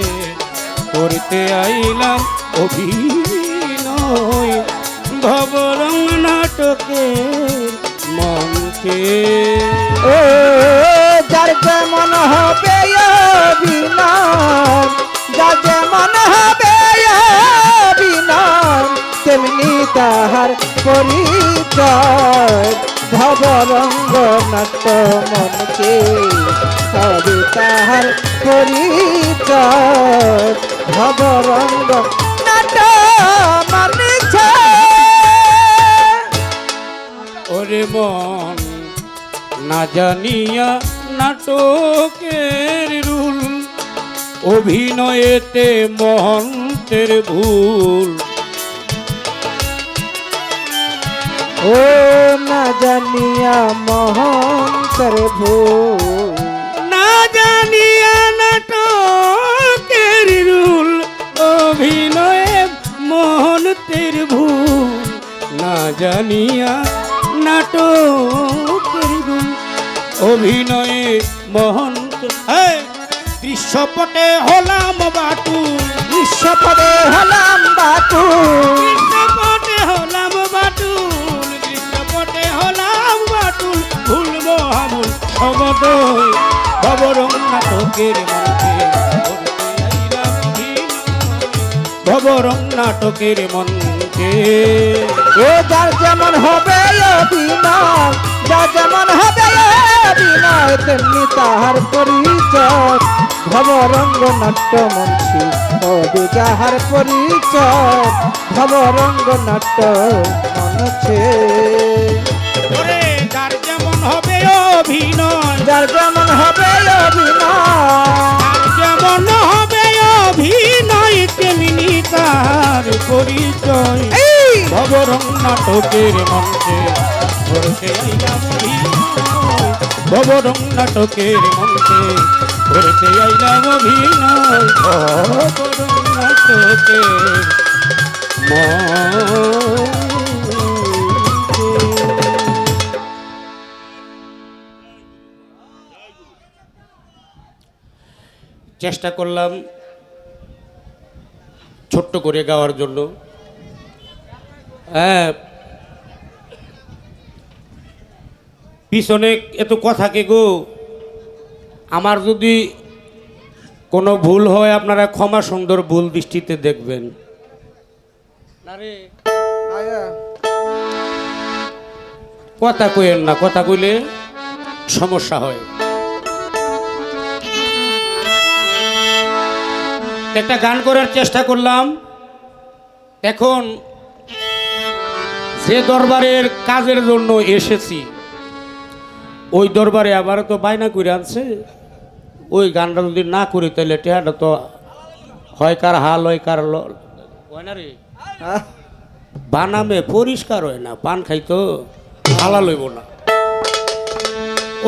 করতে আইলাম অভিনয়, ভবরং নাটকের মঞ্চে। ও যার যেমন হবে অভিনয়, যার যেমন হবে অভিনয় তেমনি তাহার পরিচয়। ভবরঙ্গ নাট্য মঞ্চে হবে তাহার পরিচয়, ভবরঙ্গ নাট্য মঞ্চে। ওরে মন না জানিয়া নাটকের রুল, অভিনয়েতে মহন্তের ভুল। ও না জানিয়া মহন্তের ভুল, না জানিয়া নাটকের রুল, অভিনয়ে মহন্তের ভুল। না জানিয়া নাটকের রুল, অভিনয়ে মহন্ত। দৃশ্যপটে হলাম বাটুল, বিশ্বপদে হলাম বাটুল, দৃশ্যপটে হলাম বাটুল, দৃশ্যপটে হলাম বাটুল। ভুল মহামুল সমদয় ভবরং নাটকের মঞ্চে করতে আইলাম অভিনয়, ভবরং নাটকের মঞ্চে মঞ্চে। ও যার যেমন হবে অভিনয়, যার যেমন হবে অভিনয়, তেমনি তাহার পরিচয় ভবরঙ্গ নাট্য মঞ্চে হবে যাহার পরিচয় ভবরঙ্গ নাট্য মঞ্চে। ওরে যার যেমন হবে অভিনয়, যার যেমন হবে অভিনয়, যার যেমন হবে অভিনয়, তেমনি তার পরিচয় ভবরং নাটকের মঞ্চে। ধরতে আইলাম অভিনয়, ভবরং নাটকের মঞ্চে। ধরতে আইলাম অভিনয়, ভবরং নাটকের মঞ্চে। চেষ্টা করলাম ছোট্ট করে গাওয়ার জন্য। হ্যাঁ, পিছনে এত কথা কে গো, আমার যদি কোনো ভুল হয় আপনারা ক্ষমা সুন্দর ভুল দৃষ্টিতে দেখবেন। না রে, কথা কইেন না, কথা কইলে সমস্যা হয়। একটা গান করার চেষ্টা করলাম। এখন যে দরবারের কাজের জন্য এসেছি ওই দরবারে আবার তো বায়না করে আনছে, ওই গানটা যদি না করি তাহলে টেহাটা তো হয় কার হাল হয় কার হয় না রে, বানামে পরিষ্কার হয় না, পান খাই তো হালা লইব না।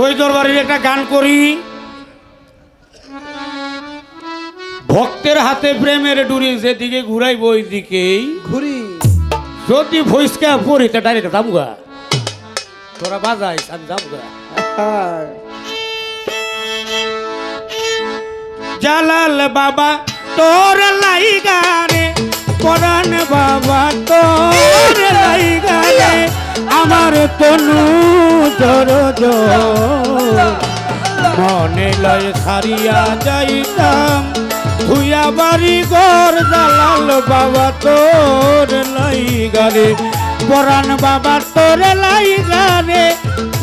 ওই দরবারের একটা গান করি। ভক্তের হাতে প্রেমের ডুরি যেদিকে ঘুরাইব ওই দিকেই ঘুরি। যদি ভইসকা পড়ি তা ডাইরেক্ট দামগা, তোরা বাজাইস আমি দামগা। জালাল বাবা তোর লাইগারে, পরাণ বাবা তোর লাইগারে, আমার তনু জর মনে লয় সারিয়া যাইতাম ধুইয়া বাড়ি ঘর। জালাল বাবা তোর লাইগারে, পরাণ বাবা তোর লাইগারে,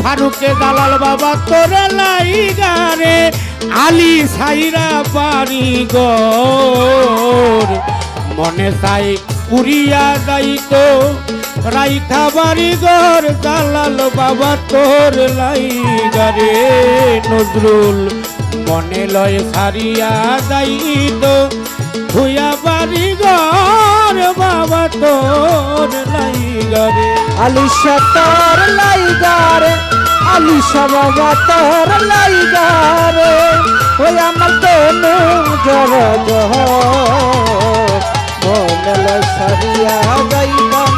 ফারুকে জালাল বাবা তোর লাইগারে, আলী সাইরা বাড়ি ঘর। মনে চাই উড়িয়া যাইতো রাইখা বাড়ি ঘর। জালাল বাবা তোর লাইগারে, নজরুল মনে লয় সারিয়া যাইতো ধুইয়া বাড়ি ঘর। বাবা তোর লাইগারে, আলিশা তোর লাইগারে, আলিশা বাবা তোর লাইগারে, ওই আমার তনু জর মনে সারিয়া যাইতাম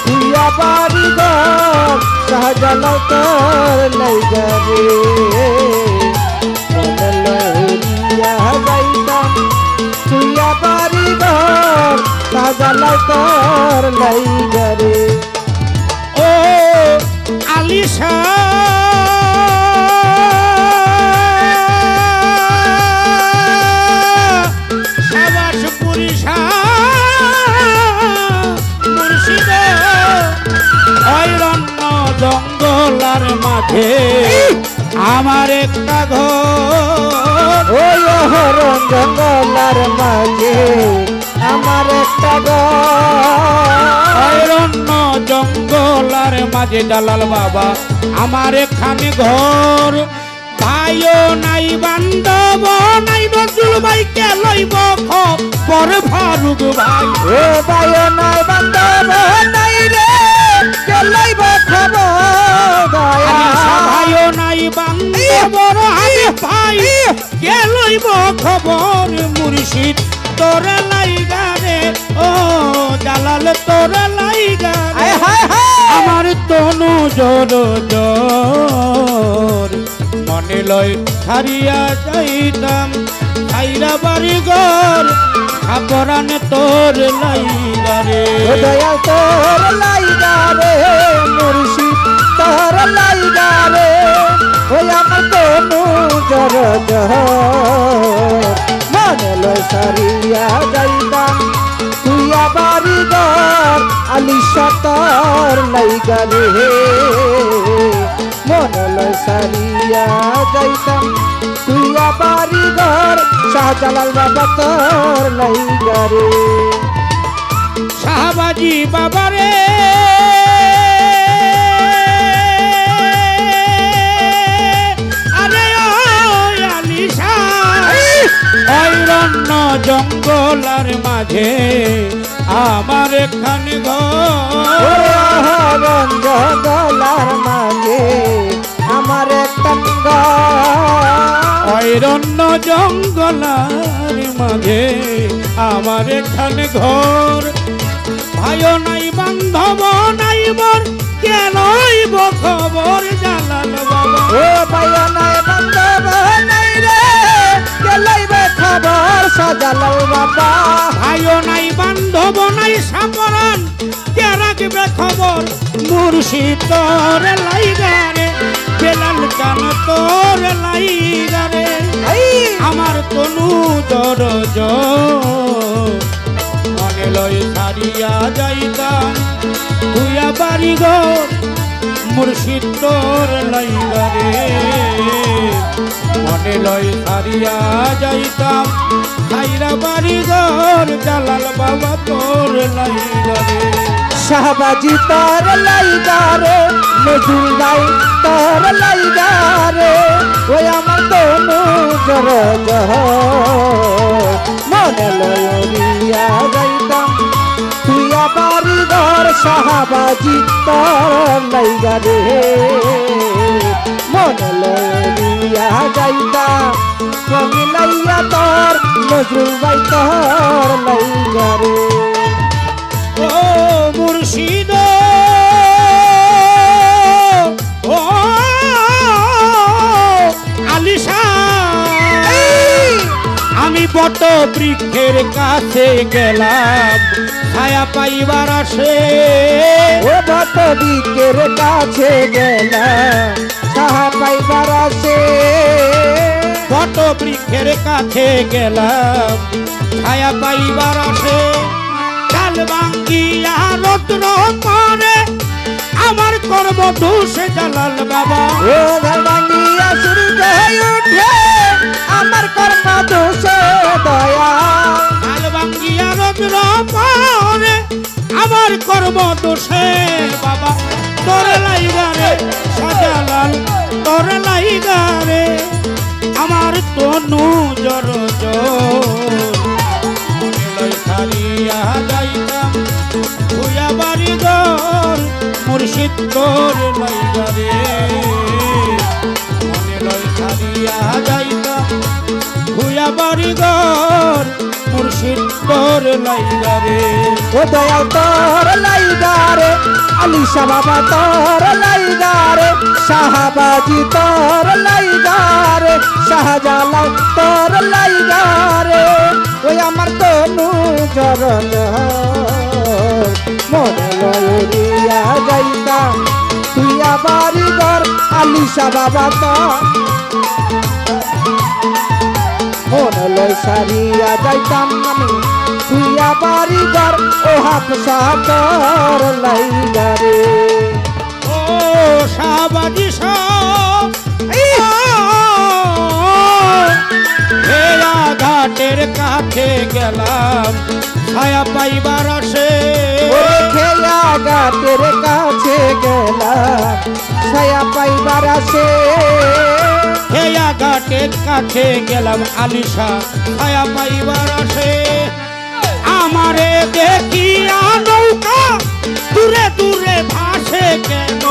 তুইয়া বাড়ি ঘর। শাহজালাল তোর লাইগারে, মনে লইয়া যাইতাম তুইয়া বাড়ি ঘর। শাহজালাল তোর লাইগারে। ও আলিশা সাবাস পুরিশা মুর্শিদ, অরণ্য জঙ্গলার মাঝে আমার একটা ঘর। ওই হরণ জঙ্গলার মাঝে আমার একটা ঘর। অরণ্য জঙ্গলার মাঝে জালাল বাবা আমার এখানে ঘর। ভাইও নাই বান্ধব নাই, নজরুল ভাই কে লইব খবর ফারুক ভাই। ও ভাই নাই বান্ধব নাই রে, কে লইব খবর। ভাইও নাই বান্ধব আমি ভাই, কে লইব খবর। মুর্শিদ তোর লাইগারে, ও জালাল তোর লাইগারে, আমার তনু জোর জোর। মনে লয় হারিয়া যাইতাম ছাইরা বাড়ি ঘর। খাপরান তোর লাইগারে, দয়াল তোর লাইগারে, মুর্শিদ তোর লাইগারে, ওই আমার তনু জর মনে লয় সারিয়া যাইতাম তুই বাড়ি ঘর আলিশা তোর লাইগা রে মন লয় সারিয়া যাইতাম তুই বাড়ি ঘর শাহজালাল বাবা তোর লাইগা রে শাহবাজি বাবারে আরে ও আলিশা অরণ্য জঙ্গলার মাঝে আমার এখানে ঘর গলার মাঝে আমার একটা অরণ্য জঙ্গলার মাঝে আমার এখানে ঘর ভাইও নাই বান্ধব নাই মোর কেনইব খবর জালাল বাবা ও ভাইয়া নাই বান্ধব নাই রে গেলাইবে খবর শাহজালাল বাবা ভাইও নাই বান্ধব নাই সাপরান কে রাখবে খবর মুর্শিদ তোর লাইগারে বেলাল চান তোর লাইগারে আমার তনু জর মনে লয় সারিয়া যাইতাম তুইয়া বাড়ি গো মুর্শিদ তোর লাইগারে মনে লয় সারিয়া যাইতাম খাইরা বাড়ি ঘর জালাল বাবা তোর লাইগারে শাহবাজি তোর লাইগারে নজরুল গাই তোর লাইগারে ওই আমার তনু জর মনে লইয়া যাইতাম তুই বাড়ি ঘর শাহবাজি তোর লাইগারে মনে লইয়া যাইতাম লাইয়া তোর নজরুল গাই তোর লাইগারে ও মুর্শিদ ও আলিশা আমি বট বৃক্ষের কাছে গেলাম ছায়া পাইবার আসে ও বট বৃক্ষের কাছে গেলাম ছায়া পাইবার আসে বট বৃক্ষের কাছে গেলাম ছায়া পাইবার আসে ডাল ভাঙ্গিয়া রত্ন করে আমার কর্ম দোষ জালাল বাবা ও ভাঙ্গিয়া সূর্য উঠে আমার কর্ম দোষে দয়া ডাল ভাঙ্গিয়া রত্ন করে আমার কর্ম দোষে বাবা তোর লাইগারে শাহজালাল তোর লাইগারে আমার তনু জর সারিয়া যাইতাম ভুয়া বাড়ি ঘর মুর্শিদ তোর লাইগারে মনে লয় সারিয়া যাইতাম ভুয়া বাড়ি ঘর মুর্শিদ তোর লাইগারে ও দয়াল তোর লাইগারে আলিশা বাবা তোর লাইগারে শাহবাজি তোর লাইগারে শাহজালাল তোর লাইগারে ওই আমার তনু জরল মনে লইয়া যাইতাম তুই বাড়ি ঘর আলিশা বাবা তোর মনে লয় সারিয়া যাইতাম আমি তুই বাড়ি ঘর ও হাফসা তোর লাইগারে ও শাহবাজি হেয়া ঘাটের কাছে গেলাম ছায়া পাইবার আসে ও খেয়া ঘাটের কাছে গেলাম ছায়া পাইবার আসে হেয়া ঘাটের কাছে গেলাম আলিশা ছায়া পাইবার আসে আমারে দেখিয়া নৌকা দূরে দূরে ভাসে কেন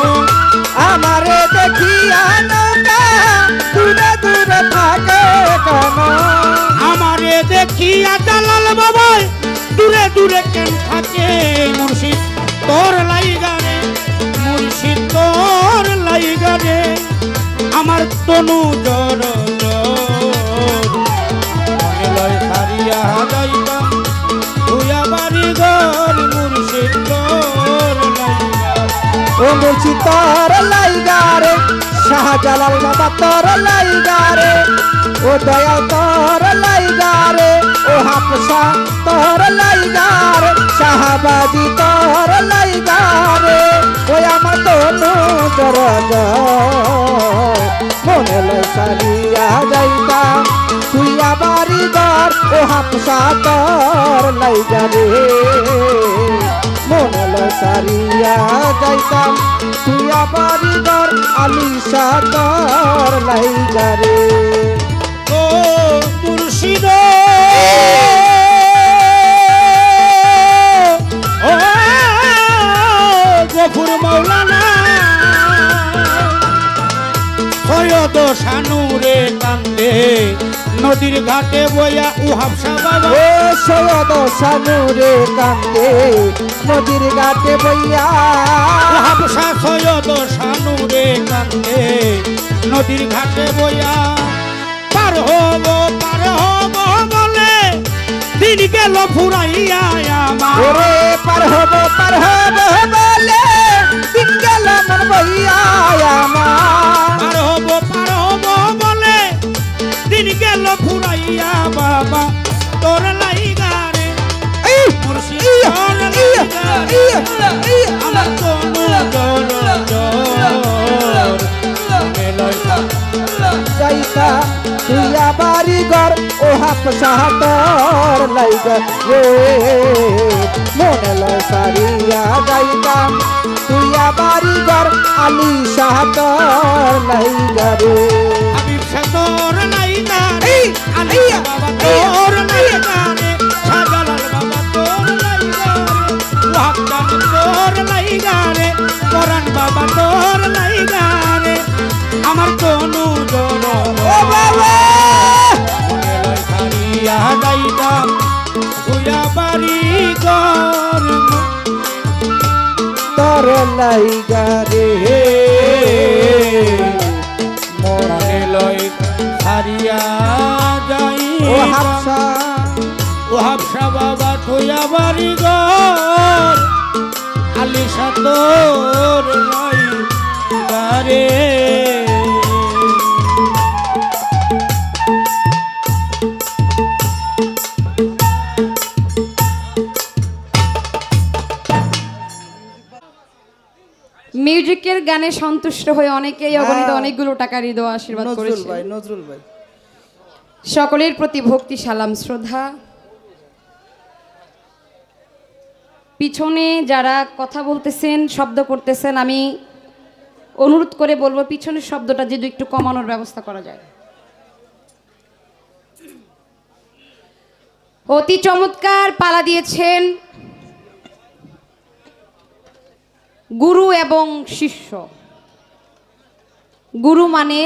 আমারে দেখিয়া নৌকা দূরে দূরে থাকে কেন আমারে দেখিয়া জালাল বাবা দূরে দূরে কেন থাকে মুর্শিদ তোর লাইগারে মুর্শিদ তোর লাইগারে আমার তনু জর মনে লয় সারিয়া যাইতাম ভুয়া বাড়ি ঘর মুর্শিদ তোর লাইগারে ও মুর্শিদ তোর লাইগারে শাহ শাহজালাল বাবা তোর লাইগারে ও দয়াল তোর লাইগারে ও হাফসা তোর লাইগারে শাহবাজি তোর লাইগারে ওই আমার তনু দরজ মনে লয় সারিয়া যাইতা তুই আমারি ঘর ও হাফসা তোর লাইগারে মনে লয় সারিয়া যাইতাম তুই আমারি ঘর আলিশা তোর লাইগারে ও মুর্শিদ ও গফুর মাওলানা সৈয়দ শানুরে কান্দে নদীর ঘাটে বইয়া ও হাফসা বাবা ও সৈয়দ শানুরে কান্দে নদীর ঘাটে বইয়া ও হাফসা সৈয়দ শানুরে কান্দে নদীর ঘাটে বইয়া পার হব বলে দিন গেল ফুরাইয়া আমার ওরে পার হব বলে দিন গেল মন বইয়া আমার পার হব বলে দিন গেল ফুরাইয়া বাবা তোর লাইগারে এই, মুর্শিদ ইয়া, তোর ইয়া, লাইগারে ইয়া, ইয়া, আমার কোনো যাইতা তুই আমারি ঘর ও হাফসা তোর লাইগা রে মনে লয় সারিয়া যাইতা তুই আমারি ঘর আলিশা তোর লাইগা রে হাবিব শাহ তোর লাইগারে এই, আলী ইয়া, বাবা ইয়া, তোর লাইগারে শাহজালাল বাবা তোর লাইগারে ওয়াহদান তোর লাইগারে কোরআন বাবা তোর লাইগারে আমার কোনো জন ও বাবা মনে লয় সারিয়া যাইতাম তুইয়া বাড়ি ঘর তোর লাইগা রে মনে লয় সারিয়া যাই ও হাফসা ও হাফসা বাবা তুইয়া বাড়ি ঘর আলিশা তোর লাইগারে মিউজিকের গানে সন্তুষ্ট হয়ে অনেকেই অগণিত অনেকগুলো টাকা হৃদয় আশীর্বাদ করেছে নজরুল ভাই সকলের প্রতি ভক্তি সালাম শ্রদ্ধা। পিছনে যারা কথা বলতেছেন শব্দ করতেছেন আমি অনুরোধ করে বলবো পিছনের শব্দটা যদি একটু কমানোর ব্যবস্থা করা যায়। অতি চমৎকার পালা দিয়েছেন গুরু এবং শিষ্য। গুরু মানে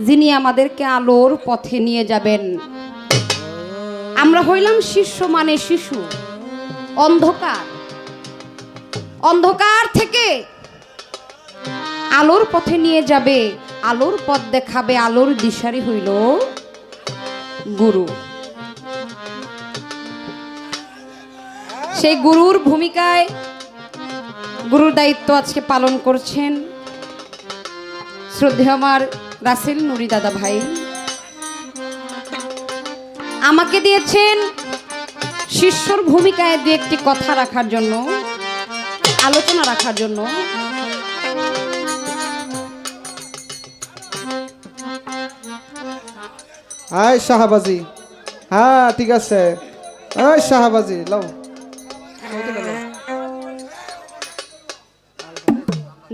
যিনি আমাদেরকে আলোর পথে নিয়ে যাবেন, আমরা হইলাম শিষ্য মানে শিশু। অন্ধকার থেকে আলোর পথে নিয়ে যাবে, আলোর পথ দেখাবে, আলোর দিশারি হইল গুরু। সেই গুরুর ভূমিকায় গুরুর দায়িত্ব আজকে পালন করছেন শ্রদ্ধেয় আমার রাসেল নুরি দাদা ভাই। আমাকে দিয়েছেন শিষ্যর ভূমিকায় দু একটি কথা রাখার জন্য, আলোচনা রাখার জন্য। হাই শাহবাজি, হ্যাঁ ঠিক আছে। ওই শাহবাজি লাও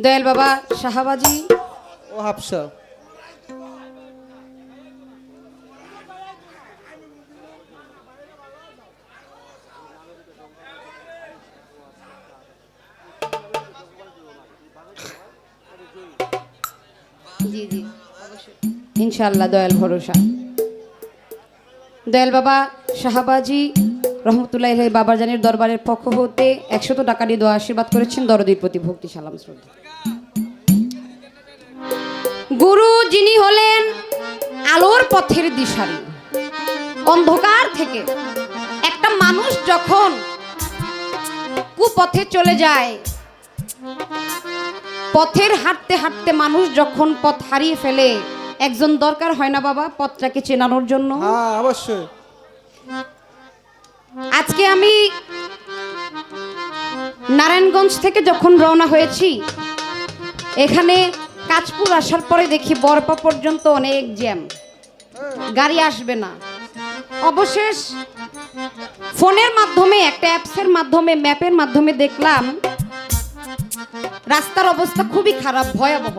দয়াল বাবা শাহবাজি ও হাফসা জি জি ইনশাআল্লাহ দয়াল ভরসা। দয়াল বাবা শাহবাজি রহমতুল্লাহ আলাইহি বাবাজানের দরবারের পক্ষ হতে 100 টাকা দিয়ে দোয়া আশীর্বাদ করেছেন। দরদির প্রতি ভক্তি সালাম শ্রদ্ধা। গুরু যিনি হলেন আলোর পথের দিশারি। অন্ধকার থেকে একটা মানুষ যখন কুপথে চলে যায়, পথের হাঁটতে হাঁটতে মানুষ যখন পথ হারিয়ে ফেলে একজন দরকার হয় না বাবা পথটাকে চেনানোর জন্য? হ্যাঁ অবশ্যই। আজকে আমি নারায়ণগঞ্জ থেকে যখন রওনা হয়েছি, এখানে কাঁচপুর আসার পরে দেখি বরপা পর্যন্ত অনেক জ্যাম, গাড়ি আসবে না। অবশেষ ফোনের মাধ্যমে একটা অ্যাপসের মাধ্যমে ম্যাপের মাধ্যমে দেখলাম রাস্তার অবস্থা খুবই খারাপ, ভয়াবহ।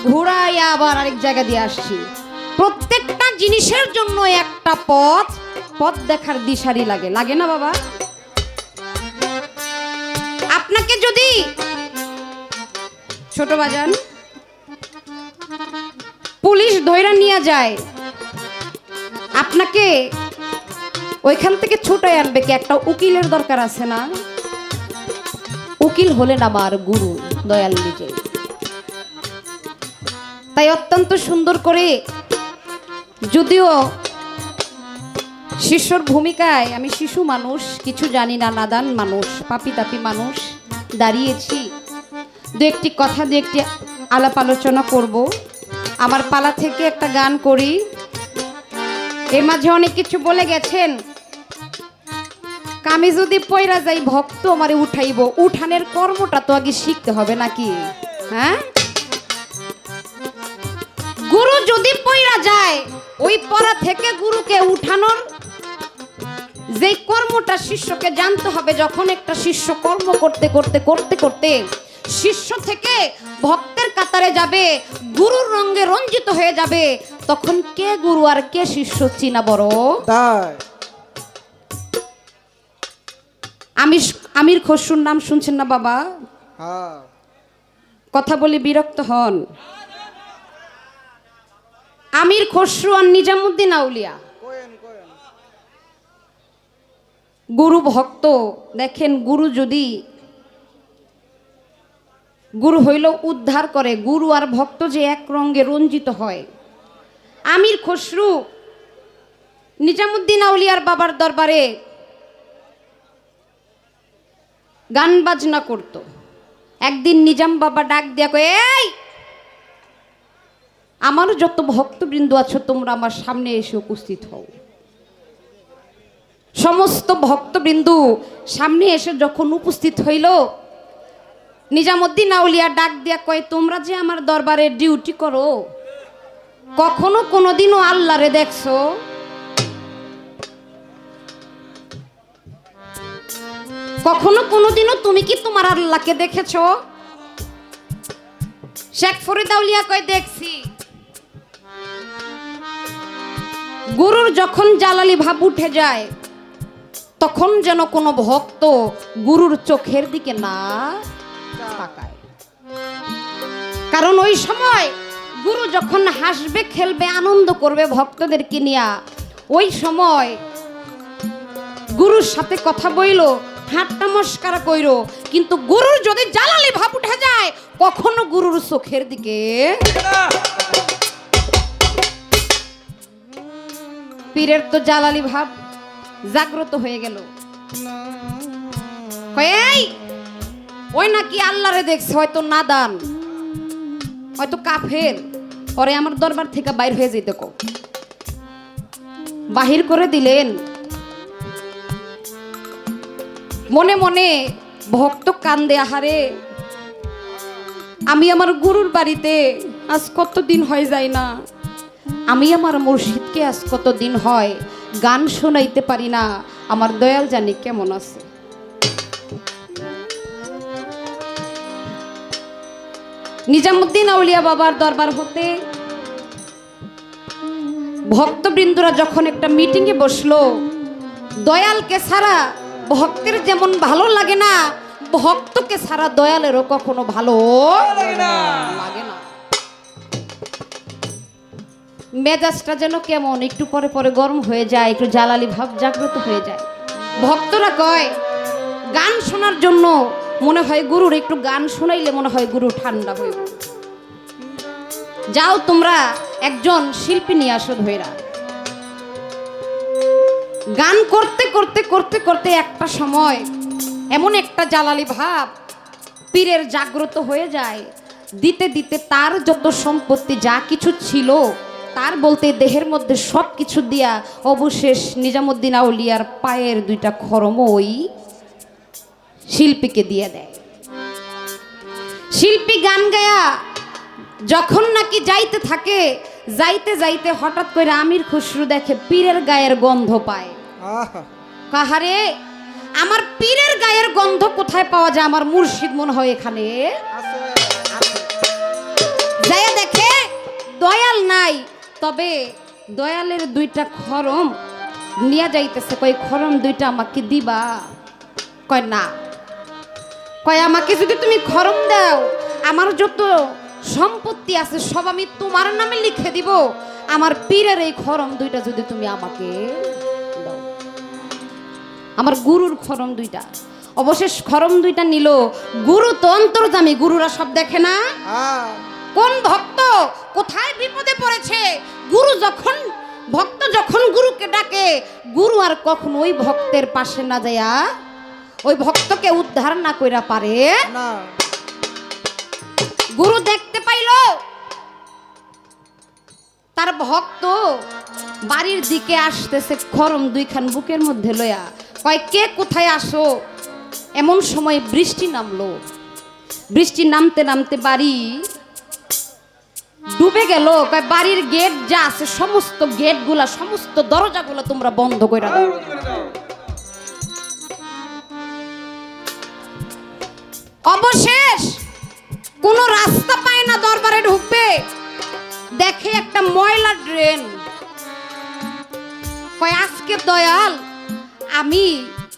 ঘোরায় আবার আরেক জায়গা দিয়ে আসছি। প্রত্যেকটা জিনিসের জন্য একটা পথ দেখার দিশারি লাগে, লাগে না বাবা? আপনাকে যদি ছোট বাজান পুলিশ ধইরা নিয়ে যায়, আপনাকে ওইখান থেকে ছুটে আনবে কি? একটা উকিলের দরকার আছে না? উকিল হলেন আমার গুরু দয়াল নিজে। তাই অত্যন্ত সুন্দর করে, যদিও শিশুর ভূমিকায় আমি শিশু মানুষ, কিছু জানি না, নাদান মানুষ, পাপি তাপি মানুষ, দাঁড়িয়েছি দু একটি কথা, দু একটি আলাপ আলোচনা করব। আমার পালা থেকে একটা গান করি। এর মাঝে অনেক কিছু বলে গেছেন। আমি যদি পয়রা যাই ভক্ত আমারে উঠাইব, উঠানের কর্মটা তো আগে শিখতে হবে নাকি? হ্যাঁ, গুরু যদি পয়রা যায়, ওই পড়া থেকে গুরুকে উঠানোর যে কর্মটা শিষ্যকে জানতে হবে। যখন একটা শিষ্য কর্ম করতে করতে করতে করতে শিষ্য থেকে ভক্তের কাতারে যাবে, গুরুর রঙে রঞ্জিত হয়ে যাবে, তখন কে গুরু আর কে শিষ্য চিনা বড়। তাই আমির খসরুর নাম শুনছেন না বাবা? হ্যাঁ। কথা বলে বিরক্ত হন। আমির খসরু আর নিজামুদ্দিন আউলিয়া গুরু ভক্ত। দেখেন, গুরু হইল উদ্ধার করে, গুরু আর ভক্ত যে এক রঙে রঞ্জিত হয়। আমির খসরু নিজামুদ্দিন আউলিয়ার বাবার দরবারে গান বাজনা করত। একদিন নিজাম বাবা ডাক দিয়া কয়, এই আমার যত ভক্তবৃন্দ আছো তোমরা আমার সামনে এসে উপস্থিত হও। সমস্ত ভক্তবৃন্দ সামনে এসে যখন উপস্থিত হইল, নিজামুদ্দিন আউলিয়া ডাক দিয়া কয়, তোমরা যে আমার দরবারে ডিউটি করো, কখনো কোনোদিনও আল্লাহরে দেখছো? কখনো কোনোদিনও তুমি কি তোমার আল্লাহকে দেখেছো? শেখ ফরিদ আউলিয়া কয়, দেখছি। গুরুর যখন জালালি ভাব উঠে যায়, তখন যেন কোনো ভক্ত গুরুর চোখের দিকে না তাকায়। কারণ ওই সময় গুরু যখন হাসবে, খেলবে, আনন্দ করবে ভক্তদেরকে নিয়ে, ওই সময় গুরুর সাথে কথা বইল, ঠাট্টা মস্কারা কইরো, কিন্তু গুরুর যদি জালালি ভাব উঠে যায়, কখনো গুরুর চোখের দিকে। পীরের তো জালালি ভাব জাগ্রত হয়ে গেল। ওই নাকি আল্লাহরে দেখছে, হয়তো নাদান, হয়তো কাফের, পরে আমার দরবার থেকে বাইর হয়ে যেতে কো। বাহির করে দিলেন। মনে মনে ভক্ত কান্দে, আহারে আমি আমার গুরুর বাড়িতে আজ কতদিন হয় যাই না, আমি আমার মুর্শিদকে আজ কতদিন হয় গান শোনাইতে পারি না, আমার দয়াল জানি কেমন আছে। নিজামুদ্দিন আউলিয়া বাবার দরবার হতে ভক্তবৃন্দরা যখন একটা মিটিংয়ে বসলো, দয়ালকে ছাড়া ভক্তের যেমন ভালো লাগে না, ভক্তকে ছাড়া দয়ালেরও কখনো ভালো লাগে না। মেজাজটা যেন কেমন একটু পরে পরে গরম হয়ে যায়, একটু জালালি ভাব জাগ্রত হয়ে যায়। ভক্তরা কয়, গান শোনার জন্য মনে হয় গুরুর একটু গান শোনাইলে মনে হয় গুরু ঠান্ডা হইব। যাও তোমরা একজন শিল্পী নিয়ে আসো ধইরা। গান করতে করতে করতে করতে একটা সময় এমন একটা জালালি ভাব পীরের জাগ্রত হয়ে যায়, দিতে দিতে তার যত সম্পত্তি যা কিছু ছিল তার বলতে দেহের মধ্যে সব কিছু দিয়া অবশেষ নিজামুদ্দিন আউলিয়ার পায়ের দুইটা খরম ওই শিল্পীকে দিয়ে দেয়। শিল্পী গান গায়া যখন নাকি যাইতে থাকে, যাইতে যাইতে হঠাৎ করে আমির খসরু দেখে পীরের গায়ের গন্ধ পায়। আহা কাহারে, আমার পীরের গায়ের গন্ধ কোথায় পাওয়া যায়? আমার মুর্শিদ মনে হয় এখানে। যাইয়া দেখে দয়াল নাই, তবে দয়ালের দুইটা খরম নিয়ে যাইতেছে। কয় খরম দুইটা আমাকে দিবা? কয় না। কয় আমাকে যদি তুমি খরম দাও, আমার যত সম্পত্তি আছে সব আমি তোমার নামে লিখে দিব। আমার পীরের এই খরম দুইটা যদি তুমি আমাকে দাও, আমার গুরুর খরম দুইটা। অবশেষ খরম দুইটা নিল। গুরু তো অন্তর্যামী, গুরুরা সব দেখে না? কোন ভক্ত কোথায় বিপদে পড়েছে, গুরু যখন ভক্ত যখন গুরুকে ডাকে, গুরু আর কখন ওই ভক্তের পাশে না যায়া ওই ভক্তকে উদ্ধার না কইরা পারে না। গুরু দেখতে পাইল তার ভক্ত বাড়ির দিকে আসতেছে, খরম দুইখান বুকের মধ্যে লয়া। কয় কে কোথায় আসো? এমন সময় বৃষ্টি নামলো। বৃষ্টি নামতে নামতে বাড়ি ডুবে গেল। কয় বাড়ির গেট যা আছে সমস্ত গেটগুলা সমস্ত দরজাগুলা তোমরা বন্ধ করে দাও। অবশেষ কোন রাস্তা পায় না দরবারে ঢুকবে, দেখে একটা ময়লা ড্রেন। কয় আজকে দয়াল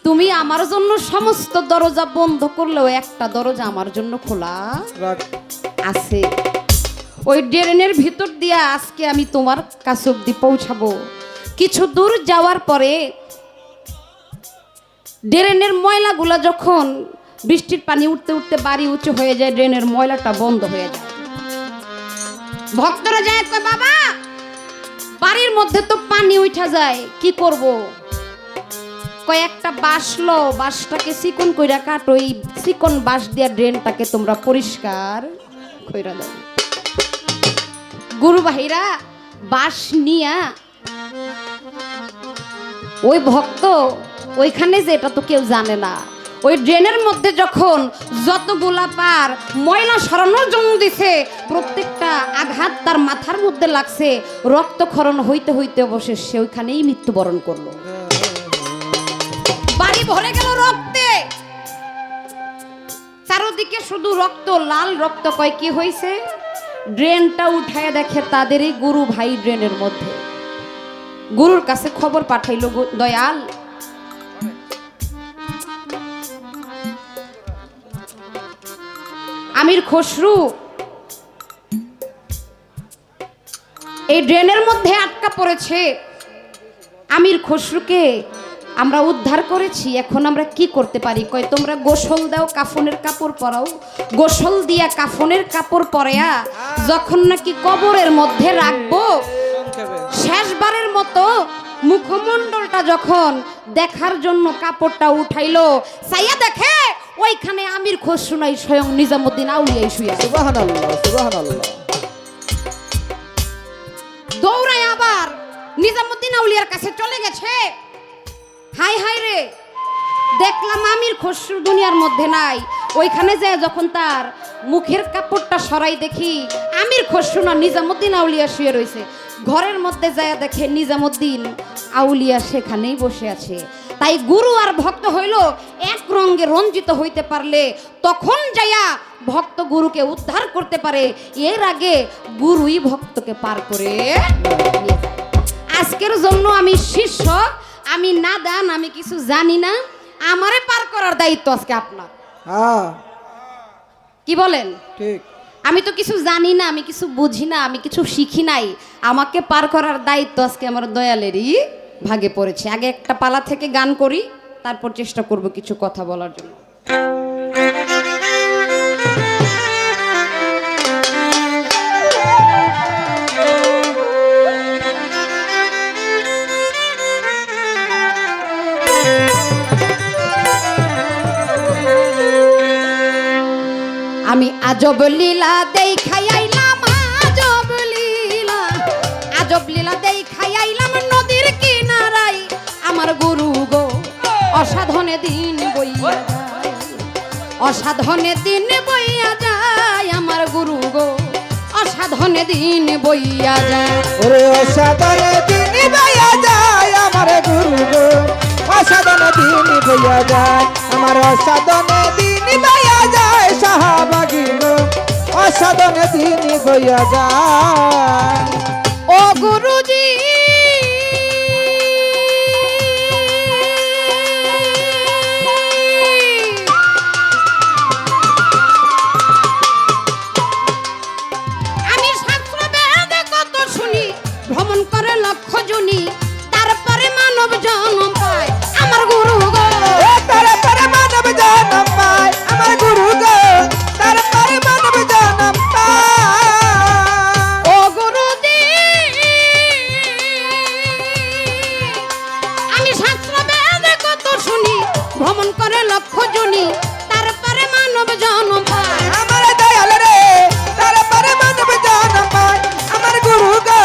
তুমি আমার জন্য সমস্ত দরজা বন্ধ করলেও একটা দরজা আমার জন্য খোলা আছে। ওই ড্রেনের ভিতর দিয়ে আজকে আমি তোমার কাছে অব্দি পৌঁছাবো। কিছু দূর যাওয়ার পরে ড্রেনের ময়লাগুলা যখন বৃষ্টির পানি উঠতে উঠতে বাড়ি উঁচু হয়ে যায়, ড্রেনের ময়লাটা বন্ধ হয়ে যায়। ভক্তরা যায়, কয় বাবা বাড়ির মধ্যে তো পানি উঠা যায়, কি করব? কয়েকটা বাঁশ লো, বাঁশটাকে চিকন কইরা কাটো, এই চিকন বাঁশ দিয়া ড্রেনটাকে তোমরা পরিষ্কার কইরা দাও। গুরু ভাইরা বাঁশ নিয়া ওই ভক্ত ওইখানে যে এটা তো কেউ জানে না, ওই ড্রেনের মধ্যে যখন যতগুলা পার ময়লা সরানোর জন্য দিছে, প্রত্যেকটা আঘাত তার মাথার মধ্যে লাগছে। রক্তক্ষরণ হইতে হইতে অবশেষ সে ওইখানেই মৃত্যুবরণ করলো। বাড়ি ভরে গেল রক্তে, চারদিকে শুধু রক্ত, লাল রক্ত। কয় কি হয়েছে? ড্রেনটা উঠায় দেখে তাদেরই গুরু ভাই ড্রেনের মধ্যে। গুরুর কাছে খবর পাঠাইলো, দয়াল আমির খসরু এই ড্রেনের মধ্যে আটকা পড়েছে। আমির খসরুকে আমরা উদ্ধার করেছি, এখন আমরা কি করতে পারি? কয় তোমরা গোসল দাও, কাফনের কাপড় পরাও। গোসল দিয়া কাফনের কাপড় পরায়া যখন নাকি কবরের মধ্যে রাখবো, শেষবারের মতো মুখমণ্ডলটা যখন দেখার জন্য কাপড়টা উঠাইলো, চাইয়া দেখে ওইখানে আমির খসরু নাই, স্বয়ং নিজামুদ্দিন আউলিয়াই শুয়ে আছে। সুবহানাল্লাহ, সুবহানাল্লাহ। দৌড়ায় আবার নিজামুদ্দিন আউলিয়ার কাছে চলে গেছে। হাই হাই রে, দেখলাম আমির খসরু দুনিয়ার মধ্যে নাই। ওইখানে যায় যখন তার মুখের কাপড়টা সরাই দেখি আমির খসরু না, নিজামুদ্দিন আউলিয়া শুয়ে রয়েছে। ঘরের মধ্যে যায় দেখে নিজামুদ্দিন আউলিয়া সেখানেই বসে আছে। তাই গুরু আর ভক্ত হইল এক রঙে রঞ্জিত হইতে পারলে তখন যাইয়া ভক্ত গুরুকে উদ্ধার করতে পারে, এর আগে গুরুই ভক্তকে পার করে নিয়ে যায়। আজকের জন্য আমি শিষ্য, আমি নাদান, আমি কিছু জানি না, আমারে পার করার দায়িত্ব আজকে আপনার। হ্যাঁ কি বলেন? ঠিক। আমি তো কিছু জানি না, আমি কিছু বুঝি না, আমি কিছু শিখি নাই, আমাকে পার করার দায়িত্ব আজকে আমার দয়ালেরই ভাগে পড়েছে। আগে একটা পালা থেকে গান করি, তারপর চেষ্টা করব কিছু কথা বলার জন্য। আজব লীলা দেখাই আইলাম, আজব লীলা দেখাই আইলাম নদীর কিনারায় আমার গুরু গো অসাধনে দিন বইয়া যায়, অসাধনে দিন বইয়া যায় আমার গুরু গো অসাধনে দিন বইয়া যায়। ওরে অসাধনে দিন বইয়া যায় আমার গুরু গো অসাধনে দিন বইয়া যায়, আমার অসাধনে দিন বইয়া যায় শাহবাগী গো অসাধনে দিন বইয়া যায়। ও গুরুজি আমি শাস্ত্র বেদে কত শুনি, ভ্রমণ করে লক্ষ জনি, তারপরে মানব জন্ম পায় আমার গুরু গো। তারপরে মানব জন্ম পায় আমার গুরু গো, তারপরে মানব জন্ম পায়। ও গুরুজি আমি শাস্ত্র বেদে কত শুনি, ভ্রমণ করে লক্ষ জনি, তারপরে মানব জন্ম পায় আমার দয়াল রে তারপরে মানব জন্ম পায় আমার গুরু গো,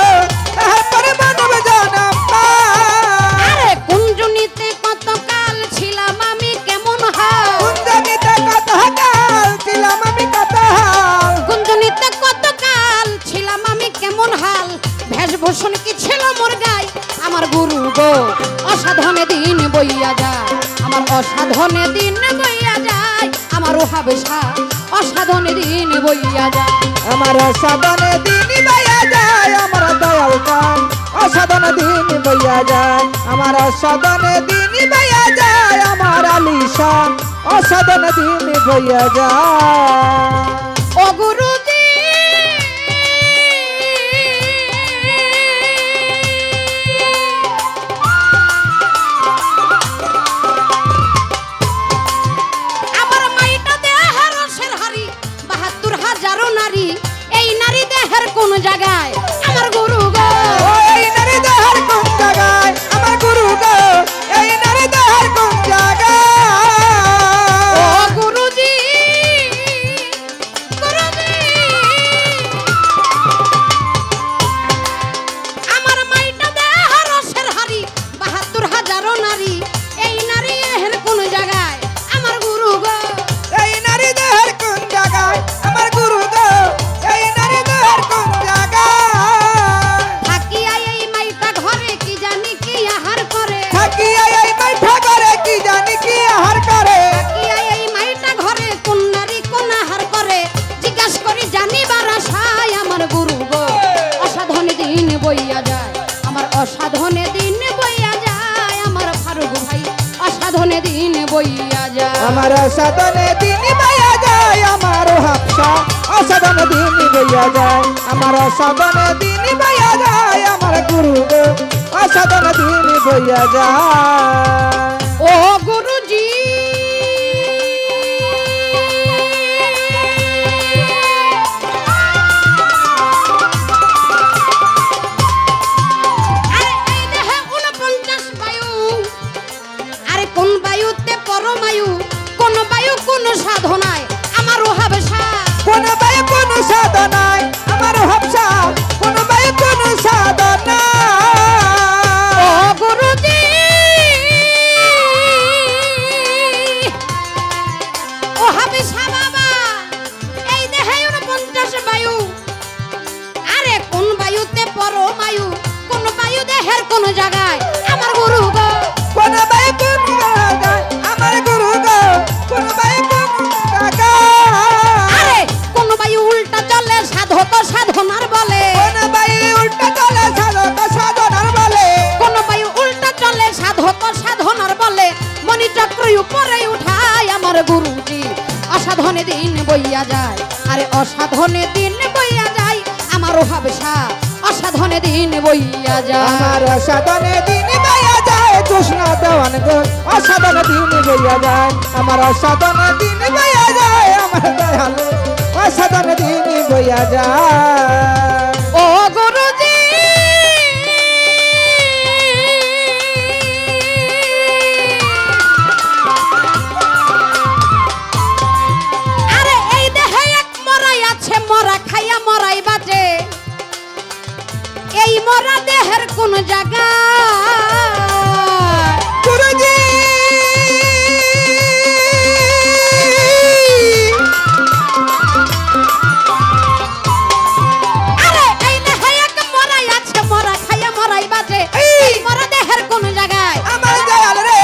তারপরে মানব জন্ম পায়। আরে কুঞ্জনিতে কত কাল ছিলাম আমি কেমন হাল, কুঞ্জনিতে কত কাল ছিলাম আমি কত হাল, কুঞ্জনিতে কত কাল ছিলাম আমি কেমন হাল, ভেষভূষণ কি ছিল মোর গায় আমার গুরু গো অসাধনে দিন বইয়া যায়, আমার অসাধনে দিন বইয়া যায়, আমার হাবেশা অসাধনে দিন বইয়া যায়। আমার অসাধনে দিন বইয়া যায় আমার দয়াল কান অসাধনে দিন বইয়া যায়, আমার অসাধনে দিন বইয়া যায় আমার আলিশান অসাধনে দিন বইয়া যায়। ও গুরুজি আমার মাইটা দেহের রসের হাড়ি, ৭২,০০০ নারী, এই নারী দেহের কোন জায়গায় আমার গুরু গো। এই নারী দেহের কোন জায়গায় আমার গুরু গো, এই নারী দেহের কোন জায়গায়। ও গুরুজি গুরুজি আমার মাইটা দেহের রসের হাড়ি, ৭২,০০০ নারী, এই নারী দেহের কোন জায়গায় আমার গুরু গো। এই নারী দেহের কোন জায়গায় আমার গুরু গো, এই নারী দেহের কোন জায়গায়। থাকিয়া এই মাইটা ঘরে কি জানি কি আহার করে, থাকিয়া এই মাইঠা করে কি জানি কি আহার করে, থাকিয়া এই মাইটা ঘরে কোন নারী কোন আহার করে, জিজ্ঞাস করি জানিবার আশায় আমার গুরু গো অসাধনে দিন বইয়া যায়, আমার অসাধনে দিন বইয়া যায়, আমার ফারুক ভাই অসাধনে দিন বইয়া যায়। আমার অসাধনে দিন বইয়া যায় আমার হাফসা অসাধনে দিন বইয়া যায়, আমার অসাধনে দিন বইয়া যায় আমার গুরু গো অসাধনে দিন বইয়া যায়। ও গুরুজি আরে এই দেহে ৪৯ বায়ু, আরে কোন বায়ুতে পরমায়ু, কোন বায়ু কোন সাধনায় আমার হাবেশা। কোন বায়ু কোন সাধনায় আমার হাফসা, কোন বায়ু কোন সাধনায়। ও গুরুজি ও হাবেশা বাবা এই দেহে ৪৯ বায়ু, আরে কোন বায়ুতে পরমায়ু, কোন বায়ু দেহের কোন জায়গায় আমার গুরু গো। কোন বায়ু কোন জায়গায় আমার গুরু গো, কোন বায়ু কোন জায়গায়। আরে কোন বায়ু উল্টা চলে সাধক সাধনার বলে, কোন বায়ু উল্টা চলে সাধক সাধনার বলে, কোন বায়ু উল্টা চলে সাধক সাধনার বলে, মণিচক্র উপরে উঠায় আমার গুরুজি অসাধনে দিন বইয়া যায়, আরে অসাধনে দিন বইয়া যায়, আমার হাবেশা অসাধনে দিন বইয়া যায়। আমার সাধনে দিন বইয়া যায় কৃষ্ণ দেওয়ান গো অসাধনে দিন বইয়া যায়, আমার সাধনে দিন বইয়া যায় আমার দয়াল অসাধনে দিন বইয়া যায়। ও গুরুজি আরে এই দেহে এক মরাই দেহের কোন জায়গা গুরুজি আরে এই দেহে এক মরাই আছে মরা খাইয়া মরাই বাজে এই মরা দেহের কোন জায়গায় আমার দয়াল রে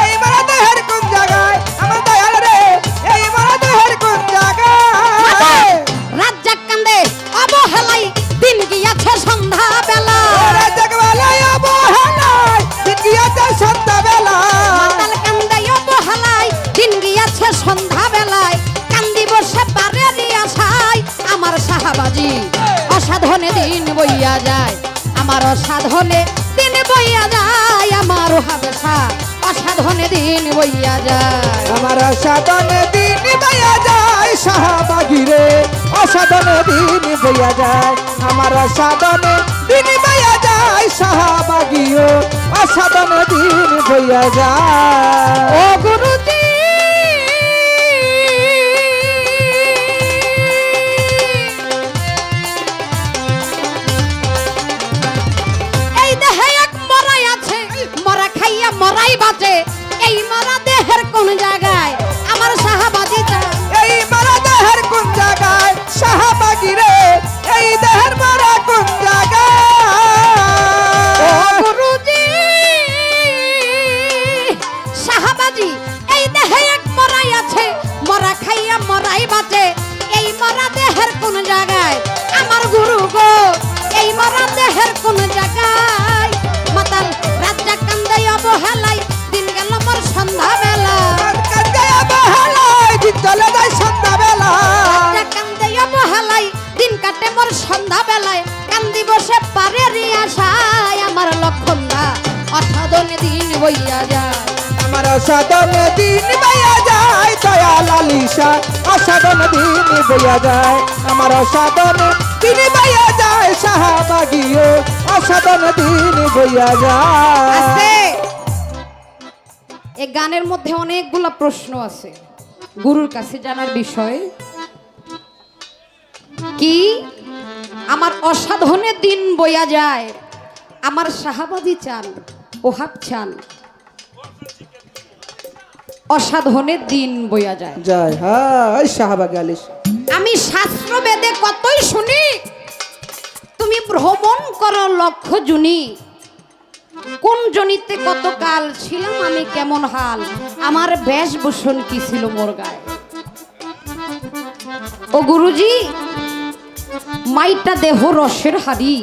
এই মারা দেহের কোন জায়গায় আমার দয়াল রে এই মারা দেহের কোন জায়গায় রাত জাগ কান্দে অবহেলাই দিন গিয়াছে সন্ধ্যা বেলা ওরে জগবালাই অবহেলাই দিন গিয়াছে সন্ধ্যাবেলা মাতাল কান্দে অবহেলাই দিন গিয়াছে সন্ধ্যা বেলায় কান্দি বসে পারে আশায় আমার সাহাবাজি অসাধনে দিন বইয়া যায় আমার অসাধনে দিন বইয়া যায় আমার হাবেশা অসাধনে দিন বইয়া যায় আমার সাধনে দিন বইয়া যায় শাহবাগি রে অসাধনে দিন বইয়া যায় আমার সাধনে দিন বইয়া যায় শাহবাগি ও অসাধনে দিন বইয়া যায় ও গুরুজি এই দেহে এক মরাই আছে মরা খাইয়া মরাই বাজে এই মরা দেহের কোন জায়গায় আমার সাহাবাজি যায় এই মারা দেহের কোন জায়গায় শাহবাগি রে এই দেহের মারা কোন ও জায়গায় গুরুজি সাহাবাজি এই দেহে এক মরাই আছে মরা খাইয়া মরাই বাজে এই মরা দেহের কোন জায়গায় আমার গুরু গো এই মরা দেহের কোন জায়গায় মাতাল রাত জাগ কান্দে অবহেলাই দিন গেল মোর সন্ধ্যা বেলা কান্দে অবহেলাই দিন চলে যায় সন্ধ্যাবেলা রাত জাগ কান্দে অবহেলাই দিন কাটে মোর সন্ধ্যা বেলায় কান্দি বসে পারে আশায় আমার লক্ষণদা অসাধনে দিন বইয়া যায় আমার সাধনে দিন বইয়া যায় দয়াল আলিশা অসাধনে দিন বইয়া যায় আমার সাধনে দিন বইয়া যায় শাহবাগিও অসাধনে দিন বইয়া যায় আছে এই গানের মধ্যে অনেকগুলা প্রশ্ন আছে গুরুর কাছে জানার বিষয় কি আমার অসাধনে দিন বইয়া যায় আমার সাহাবাজি চান ওহাব চান অসাধনে দিন বইয়া যায় যায় হাই শাহবাগি আলিশা আমি শাস্ত্র বেদে কতই শুনি তুমি ভ্রমণ করো লক্ষ জুনি কোন জনিতে কত কাল ছিলাম আমি কেমন হাল আমার বেশভূষণ কি ছিল মোর গায়ে ও গুরুজি মাইটা দেহ রসের হাড়ি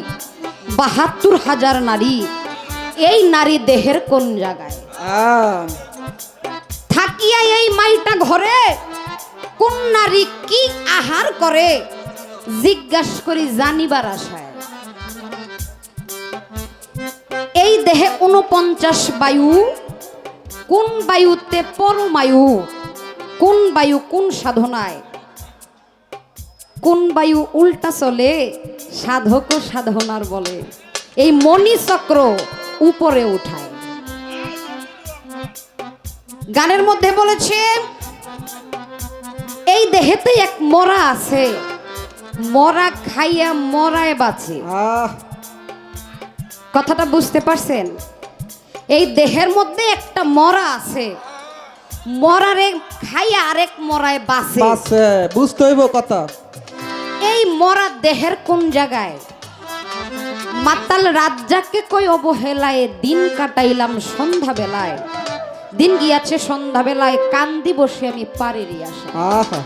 ৭২,০০০ নারী এই নারী দেহের কোন জায়গায় থাকিয়া এই মাইটা ঘরে কোন নারী কি আহার করে জিজ্ঞাসা করি জানিবার আশায় এই দেহে ৪৯ বায়ু কোন বায়ুতে পরমায়ু কোন বায়ু কোন সাধনায় কোন বায়ু উল্টা চলে সাধক ও সাধনার বলে এই মণি চক্র উপরে উঠায় গানের মধ্যে বলেছে এই দেহেতে এক মরা আছে মরা খাইয়া মরায় বাঁচে কথাটা বুঝতে পারছেন এই দেহের মধ্যে একটা মরা আছে মরারে খাইয়া আরেক মরায় বাঁচে বুঝতে হইব কথা এই মরা দেহের কোন জায়গায় মাতাল রাজ্জাককে কই অবহেলায় দিন কাটাইলাম সন্ধ্যা বেলায় দিন গিয়াছে সন্ধ্যা বেলায় কান্দি বসে আমি পারেরই আশা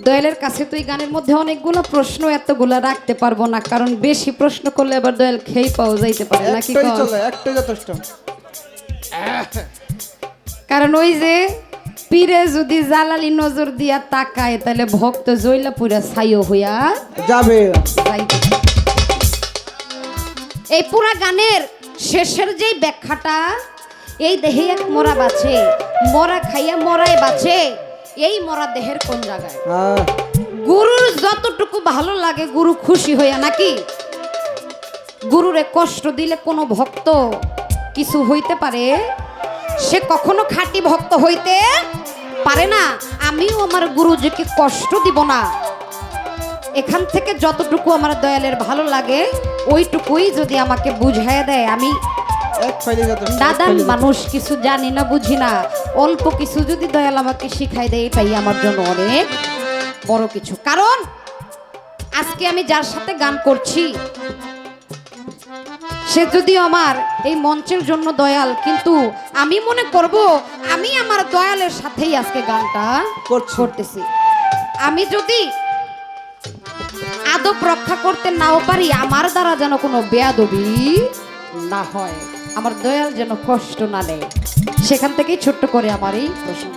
দয়ালের কাছে তো এই গানের মধ্যে অনেকগুলো প্রশ্ন এতগুলা রাখতে পারবো না কারণ বেশি প্রশ্ন করলে আবার দয়াল খেয়ে পাওয়া যাইতে পারে নাকি একটাই যথেষ্ট কারণ ওই যে পীরে যদি জালালি নজর দিয়া তাকায় তাহলে ভক্ত জইলা পুরা ছাইও হইয়া যাবে যাইতে। এই পুরা গানের শেষের যে ব্যাখ্যাটা এই দেহে এক মরা বাঁচে মরা খাইয়া মরায় বাঁচে এই মরা দেহের কোন জায়গায় গুরুর যতটুকু ভালো লাগে গুরু খুশি হইয়া নাকি গুরুরে কষ্ট দিলে কোনো ভক্ত কিছু হইতে পারে সে কখনো খাঁটি ভক্ত হইতে পারে না আমিও আমার গুরুজিকে কষ্ট দিব না এখান থেকে যতটুকু আমার দয়ালের ভালো লাগে ওইটুকুই যদি আমাকে বুঝাইয়া দেয়, আমি এক ফাইলে যত দাদান মানুষ, কিছু জানি না বুঝি না, অল্প কিছু যদি দয়াল আমাকে শিখাই দেয়, এটাই আমার জন্য অনেক বড় কিছু। কারণ আজকে আমি যার সাথে গান করছি সে যদিও আমার এই মঞ্চের জন্য দয়াল, কিন্তু আমি মনে করব আমি আমার দয়ালের সাথেই আজকে গানটা করতেছি। আমি যদি আদব রক্ষা করতে নাও পারি, আমার দ্বারা যেন কোনো বেয়াদবি না হয়, আমার দয়াল যেন কষ্ট না নেয়, সেখান থেকেই ছোট্ট করে আমার এই প্রশ্ন।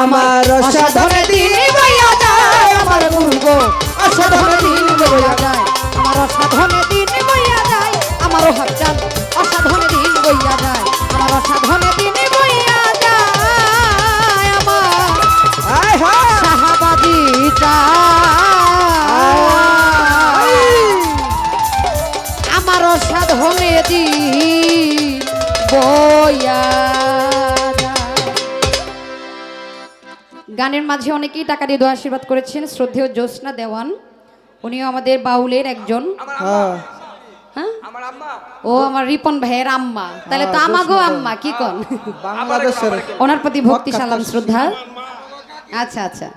আমার অসাধনে দিন বইয়া যায়, আমার গুরু গো অসাধনে দিন বইয়া যায়, আমার অসাধনে দিন বইয়া যায়, আমার হাজার অসাধনে দিন বইয়া যায়, আমার অসাধনে দিন বইয়া যায়, আমার আয় হায় শাহবাগিটা, আমার অসাধনে দিন বইয়া যায়। গানের মাঝে অনেকেই টাকা দিয়ে দোয়া আশীর্বাদ করেছেন। শ্রদ্ধেয় জ্যোৎস্না দেওয়ান, উনিও আমাদের বাউলের একজন। হ্যাঁ হ্যাঁ, ও আমার রিপন ভাইয়ের আম্মা, তাহলে তো আমাগো আম্মা, কি কন? বাংলাদেশের ওনার প্রতি ভক্তি সালাম শ্রদ্ধা। আচ্ছা আচ্ছা,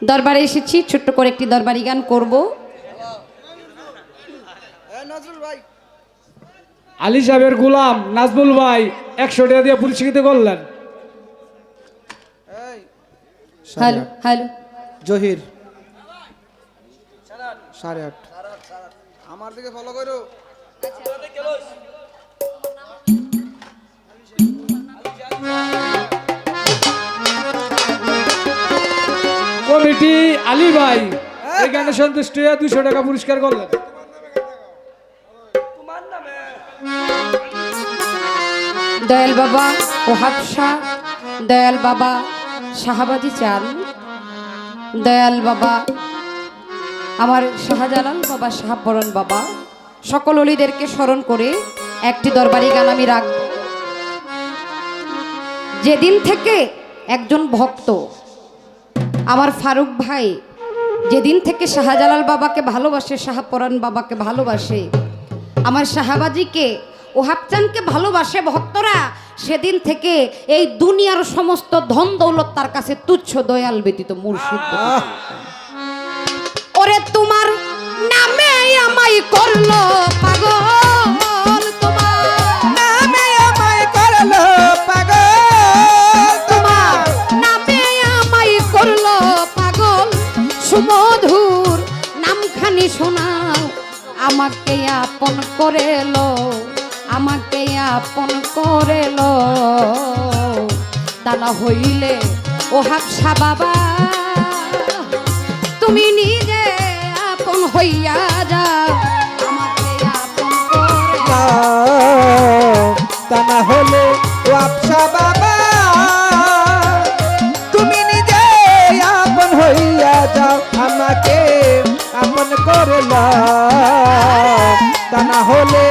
দরবারে এসেছি, ছোট্ট করে একটি দরবারি গান করব। আলী সাহেবের গোলাম নাজমুল ভাই 100 টাকা দিয়ে পুরস্কৃত করলেন। হ্যালো হ্যালো, জহির 8:30 আমার দিকে ফলো করো। কমিটি আলী ভাই এই গানে সন্তুষ্ট হয়ে 200 টাকা পুরস্কার করলেন। দয়াল বাবা ওহাব শাহ, দয়াল বাবা শাহবাজি চান, দয়াল বাবা আমার শাহজালাল বাবা, শাহপরণ বাবা, সকল অলিদেরকে স্মরণ করে একটি দরবারি গান আমি রাখব। যেদিন থেকে একজন ভক্ত আমার ফারুক ভাই যেদিন থেকে শাহজালাল বাবাকে ভালোবাসে, শাহপরণ বাবাকে ভালোবাসে, আমার শাহবাজিকে ওহাবচানকে ভালোবাসে ভক্তরা, সেদিন থেকে এই দুনিয়ার সমস্ত ধন দৌলত তার কাছে তুচ্ছ, দয়াল ব্যতীত মুর্শিদ ব্যতীত। ওরে তোমার নামে আমায় করলো পাগল, তোমার নামে আমায় করলো পাগল, তোমার নামে আমায় করলো পাগল, সুমধুর নামখানি শোনাও, আমাকে আপন করে লো, আমাকে আপন করে লো, তা না হইলে ও হাবসা বাবা তুমি নিজে আপন হইয়া যাও, আমাকে আপন করে তা না হলে ওয়াপসা বাবা তুমি নিজে আপন হইয়া যাও, আমাকে আপন করে নাও, তা না হলে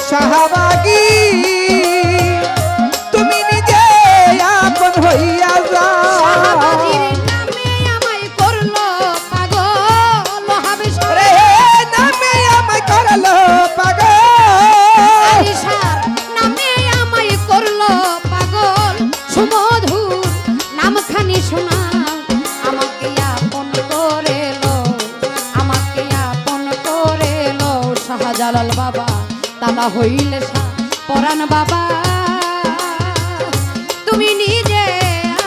শাহবাগী তুমি নিজে আপন হইয়া যাও। শাহবাজির নামে আমায় করলো পাগল, হাবেশা রে নামে আমায় করলো পাগল, আলিশার নামে আমায় করলো পাগল, সুমধুর নামখানি শোনাও, আমাকে আপন করে লো, আমাকে আপন করে লো, শাহজালাল বাবা, তা না হইলে পরাণ বাবা তুমি নিজে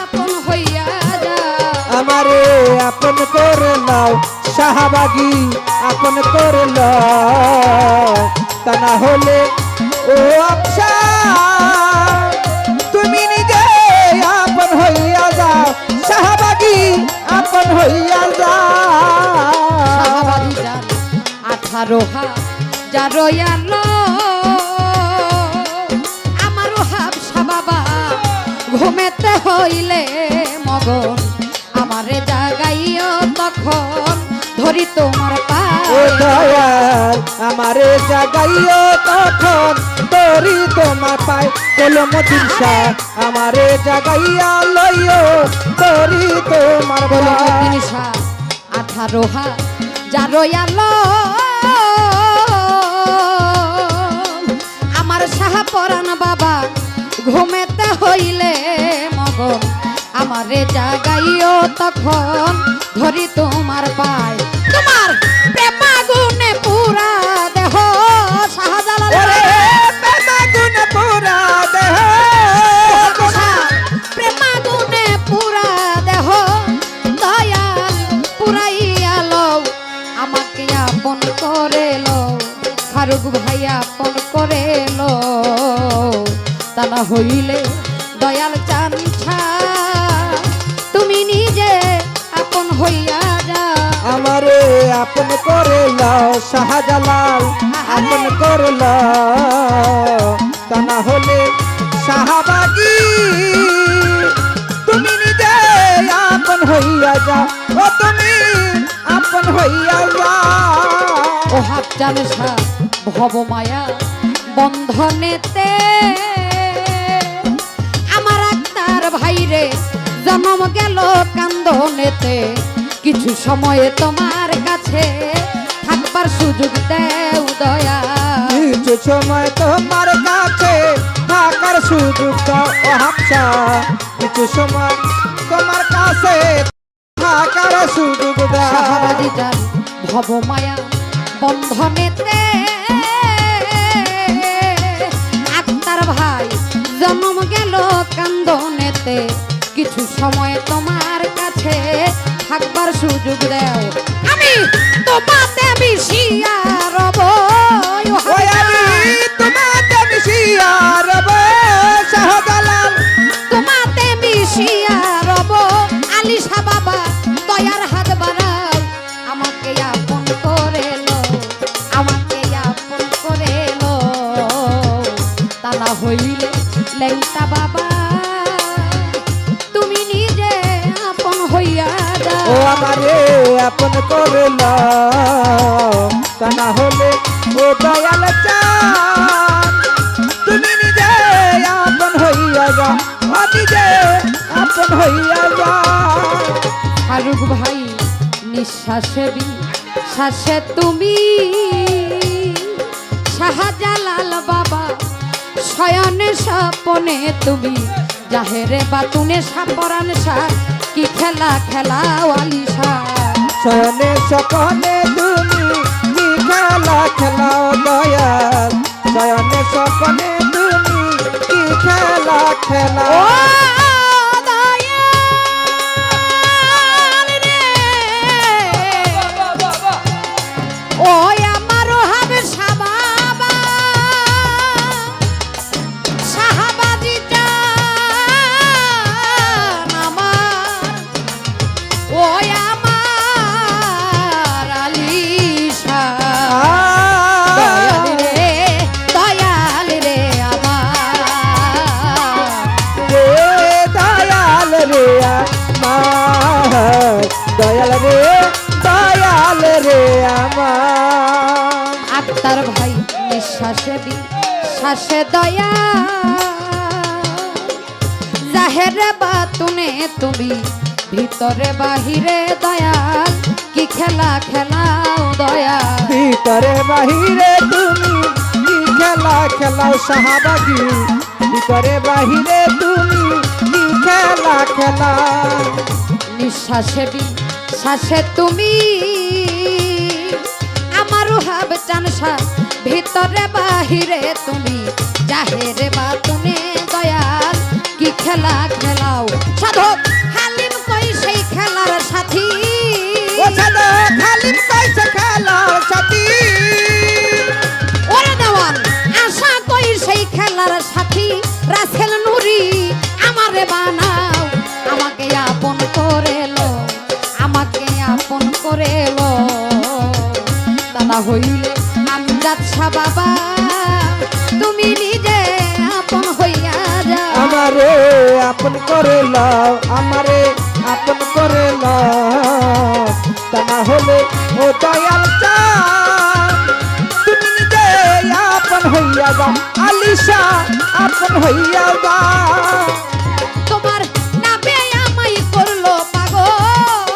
আপন হইয়া যাও, আমারে আপন করে নাও, শাহবাগী আপন করে নাও, তা না হলে ও আফসা তুমি নিজে আপন হইয়া যাও, শাহবাগী আপন হইয়া যাও। শাহবাজি যান 18,000 রয়ালো, আমারও হাবসা বাবা ঘুমেতে হইলে মগন, আমারে জাগাইও তখন ধরি তোমার ও পায়ে, দয়াল আমারে জাগাইও তখন তোরি তোমার পায়, কলমতির শাহ আমারে জাগাইয়া লইও তোরি তোমার পায়। কলমতির শাহ 18 যারো আলো আমার শাহপরাণ বাবা ঘুমেতে হইলে মগন আমারে জাগাইও তখন ধরি তোমার পায় তোমার প্রেমাগুনে পুরা দেহ শাহজালাল প্রেমাগুনে পুরা দেহ প্রেমাগুনে পুরা দেহ দয়াল পুরাইয়া লও আমাকে আপন করে লও ফারুক ভাই আপন করে লও তা না হইলে দয়াল চানছা তুমি নিজে আপন হইয়া যা আমারে আপন করে লও শাহজালাল আপন করে লও তা না হলে শাহবাগী তুমি নিজে আপন হইয়া যাও ও তুমি আপন হইয়া যাও ও হাত জালসা ভব মায়া বন্ধনেতে আমার আক্তার ভাইরে জন্ম গেল কান্দনেতে কিছু সময়ে তোমার কাছে থাকবার সুযোগ দেও দয়া কিছু সময় তোমার কাছে থাকার সুযোগ দাও ও হাফসা কিছু সময় তোমার কাছে থাকার সুযোগ দাও শাহবাজি যার ভব মায়া বন্ধনেতে আক্তার ভাই জন্ম গেল কান্দনেতে কিছু সময় তোমার কাছে থাকবার সুযোগ দাও আমি তোমাতে মিশিয়া রব ওই আমি তোমাকে মিশিয়া রব শাহজালাল তোমাতে মিশিয়া রব আলিশা বাবা দয়ার হাত বাড়াও আমাকে আপন করে লো আমাকে আপন করে লো তা না হইলে লেংটা বাবা তুমি নিজে আপন হইয়া যাও ও আমারে আপন করে লও তা না হলে ও দয়াল চান তুমি নিজে আপন হইয়া যাও ও নিজে আপন হইয়া যাও ফারুক ভাই নিঃশ্বাসে শ্বাসে তুমি শাহজালাল বাবা শয়নে স্বপনে তুমি জাহেরে বাতুনে সাপরান শাহ কি খেলা খেলাও আলিশা শয়নে স্বপনে তুমি কি খেলা খেলাও দয়াল শয়নে স্বপনে তুমি কি খেলা ও খেলাও দয়াল রে ও আমারও হবে সাবাবা শাহবাজি জান আমার ও আমার আলিশা দয়াল রে আমার দয়াল রে আমার দয়াল রে আমার আক্তার ভাই নিঃশ্বাসে শ্বাসে দয়া জাহেরে বাতুনে তুমি ভিতরে বাহিরে দয়াল কি খেলা খেলাও দয়া ভিতরে বাহিরে তুমি কি খেলা খেলাও শাহবাগী ভিতরে বাহিরে তুমি কি খেলা খেলাও নিঃশ্বাসে শ্বাসে তুমি আমারও হাব চানসা ভিতরে বাহিরে তুমি জাহেরে বাতুনে দয়াল কি খেলা খেলাও সাধক হালিম কই সেই খেলার সাথী ও সাদা খালিম কইছে খেলার সাথী ওরে দেওয়ান আশা কই সেই খেলার সাথী রাসেল নুরি আমারে বানাও আমাকে আপন করে লো আমাকে আপন করে লো তা না হইলে আমজাদ শাহ বাবা তুমি নিজে আপন হইয়া যাও আমারে আপন করে লও আমারে আপন করে লও তা না হলে ও দয়াল চান তুমি নিজে আপন হইয়া যাও আলিশা আপন হইয়া যাও তোমার নামে আমায় করলো পাগল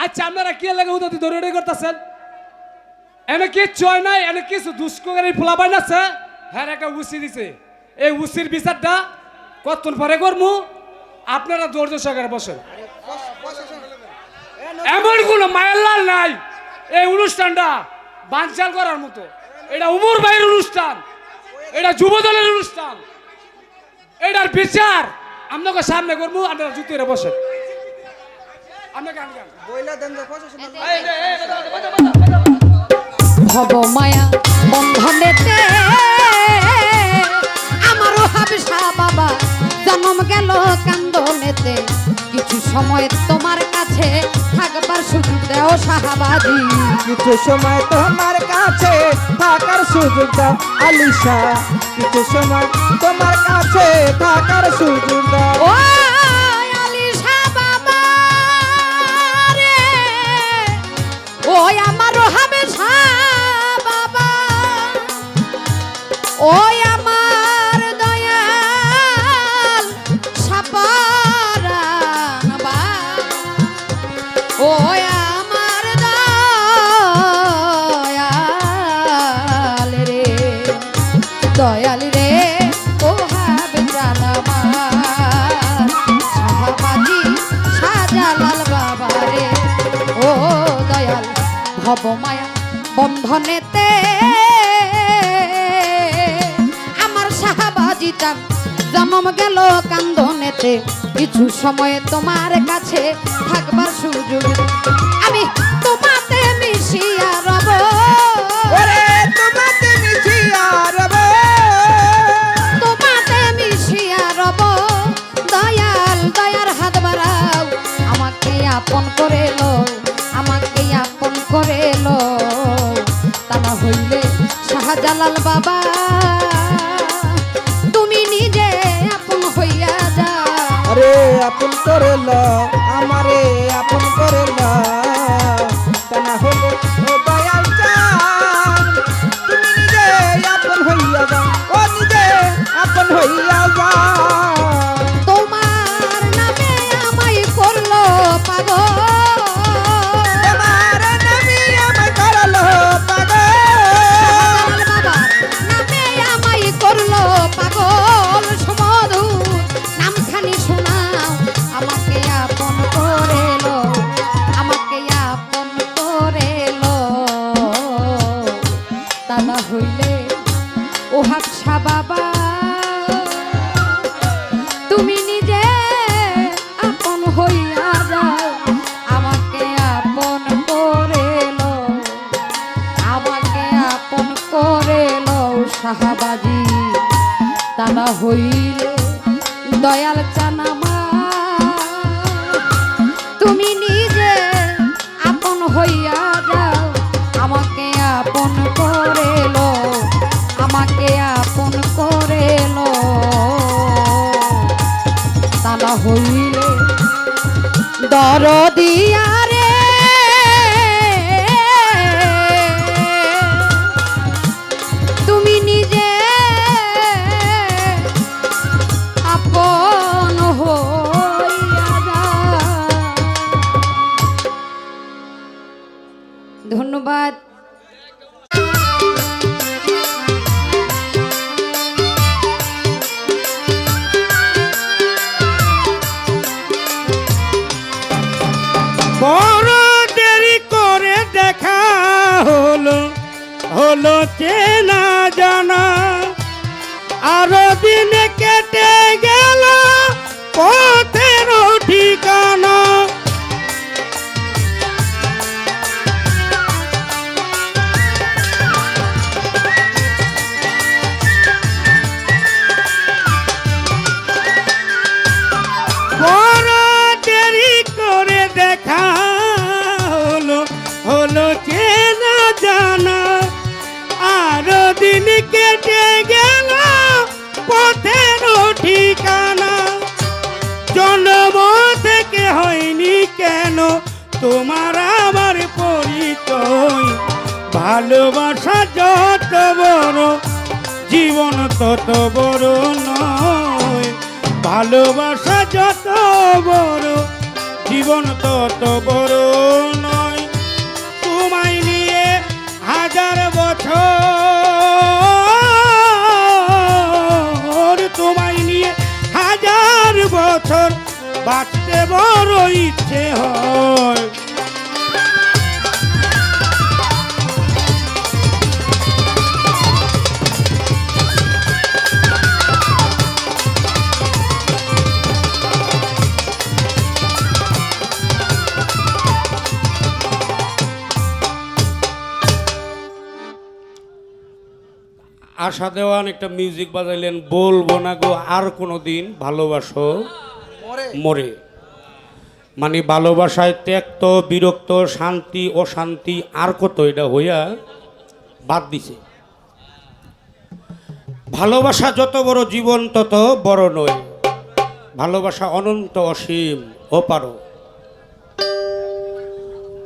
আচ্ছা আপনারা কি লাগে উদতি দৌড়ে করতেছেন? এনে কিচ্ছু হয় নাই, এনে কিছু দুষ্ককারী ফুলা পাই নাছে, হ্যাঁ একটা উসি দিছে। এই উসির বিচারটা কতক্ষণ পরে করমু, আপনারা ধৈর্য সহকারে বসেন। এমন কোনো মায়ের লাল নাই এই অনুষ্ঠানটা বানচাল করার মতো। এটা উমর ভাইয়ের অনুষ্ঠান, এটা যুব দলের অনুষ্ঠান, এটার বিচার আপনাকে সামনে করবো। আপনারা জুতিয়ে বসেন। ভব মায়া বন্ধনেতে আমারও হাবসা বাবা জন্ম গেল কান্দনেতে। কিছু সময় তোমার কাছে থাকবার সুযোগ দেও শাহবাজি। কিছু সময় তোমার কাছে থাকার সুযোগ দাও আলিশা, কিছু সময় তোমার কাছে থাকার সুযোগ দাও। ও আলিশা বাবা রে, ওই আমারও হাবসা বাবা, ওই আমার দয়াল সাপারান বাবা, ওই আমার দয়াল রে, দয়াল রে, ও হাবজান আমার শাহবাজি শাহজালাল বাবা রে, ও দয়াল ভব মায়া বন্ধনেতে আমার শাহবাজি চান জন্ম গেল কান্দনেতে। কিছু সময় তোমার কাছে থাকবার সুযোগ আমি তোমাতে মিশিয়া রব। ওরে তোমাতে মিশিয়া রব, তোমাতে মিশিয়া রব, দয়াল দয়ার হাত বাড়াও, আমাকে আপন করে লো, আমাকে আপন করে লো, তা না হইলে শাহজালাল বাবা তুমি নিজে আপন হইয়া যাও। আরে আপন করে লও আমারে আপন করে লও, তা না হলে ও দয়াল চান তুমি নিজে আপন হইয়া যাও, ও নিজে আপন হইয়া যাও। তোমার নামে আমায় করলো পাগল, তোমার নামে আমায় করলো পাগল, বাবার নামে আমায় করলো পাগল। সমধু নামখানি শোনাও, আমাকে আপন করে লো, আমাকে আপন করে লো, তা না হইলে ও হাবসা বাবা তুমি নিজে আপন হইয়া যাও, আমাকে আপন করে লো, আমাকে আপন করে লো শাহবাজি, তা না হইলে দয়াল চানামা তুমি নিজে আপন হইয়া যাও, আমাকে আপন করে লো, আমাকে আপন করে লো, তা না হইলে দরদিয়া রে তুমি নিজে আপন হইয়া যাও। ধন্যবাদ। বড় দেরি করে দেখা হলো, হলো চেনা জানা, আরো দিন কেটে গেল পথের ঠিকানা। বড় দেরি করে দেখা হলো, হলো চেনা জানা, আরো দিন কেটে গেল পথের ঠিকানা। জন্ম থেকে হয়নি কেন তোমার আমার পরিচয়, ভালোবাসা যত বড় জীবন তত বড় নয়, ভালোবাসা যত বড় জীবন তত বড় বাঁচতে বড় ইচ্ছে হয়। আশা দেওয়ান একটা মিউজিক বাজাইলেন, বলবো না গো আর কোনো দিন ভালোবাসো মরে। মানে ভালোবাসায় ত্যক্ত বিরক্ত শান্তি অশান্তি আর কত এটা হইয়া বাদ দিছে। ভালোবাসা যত বড় জীবন তত বড় নয়, ভালোবাসা অনন্ত অসীম অপার।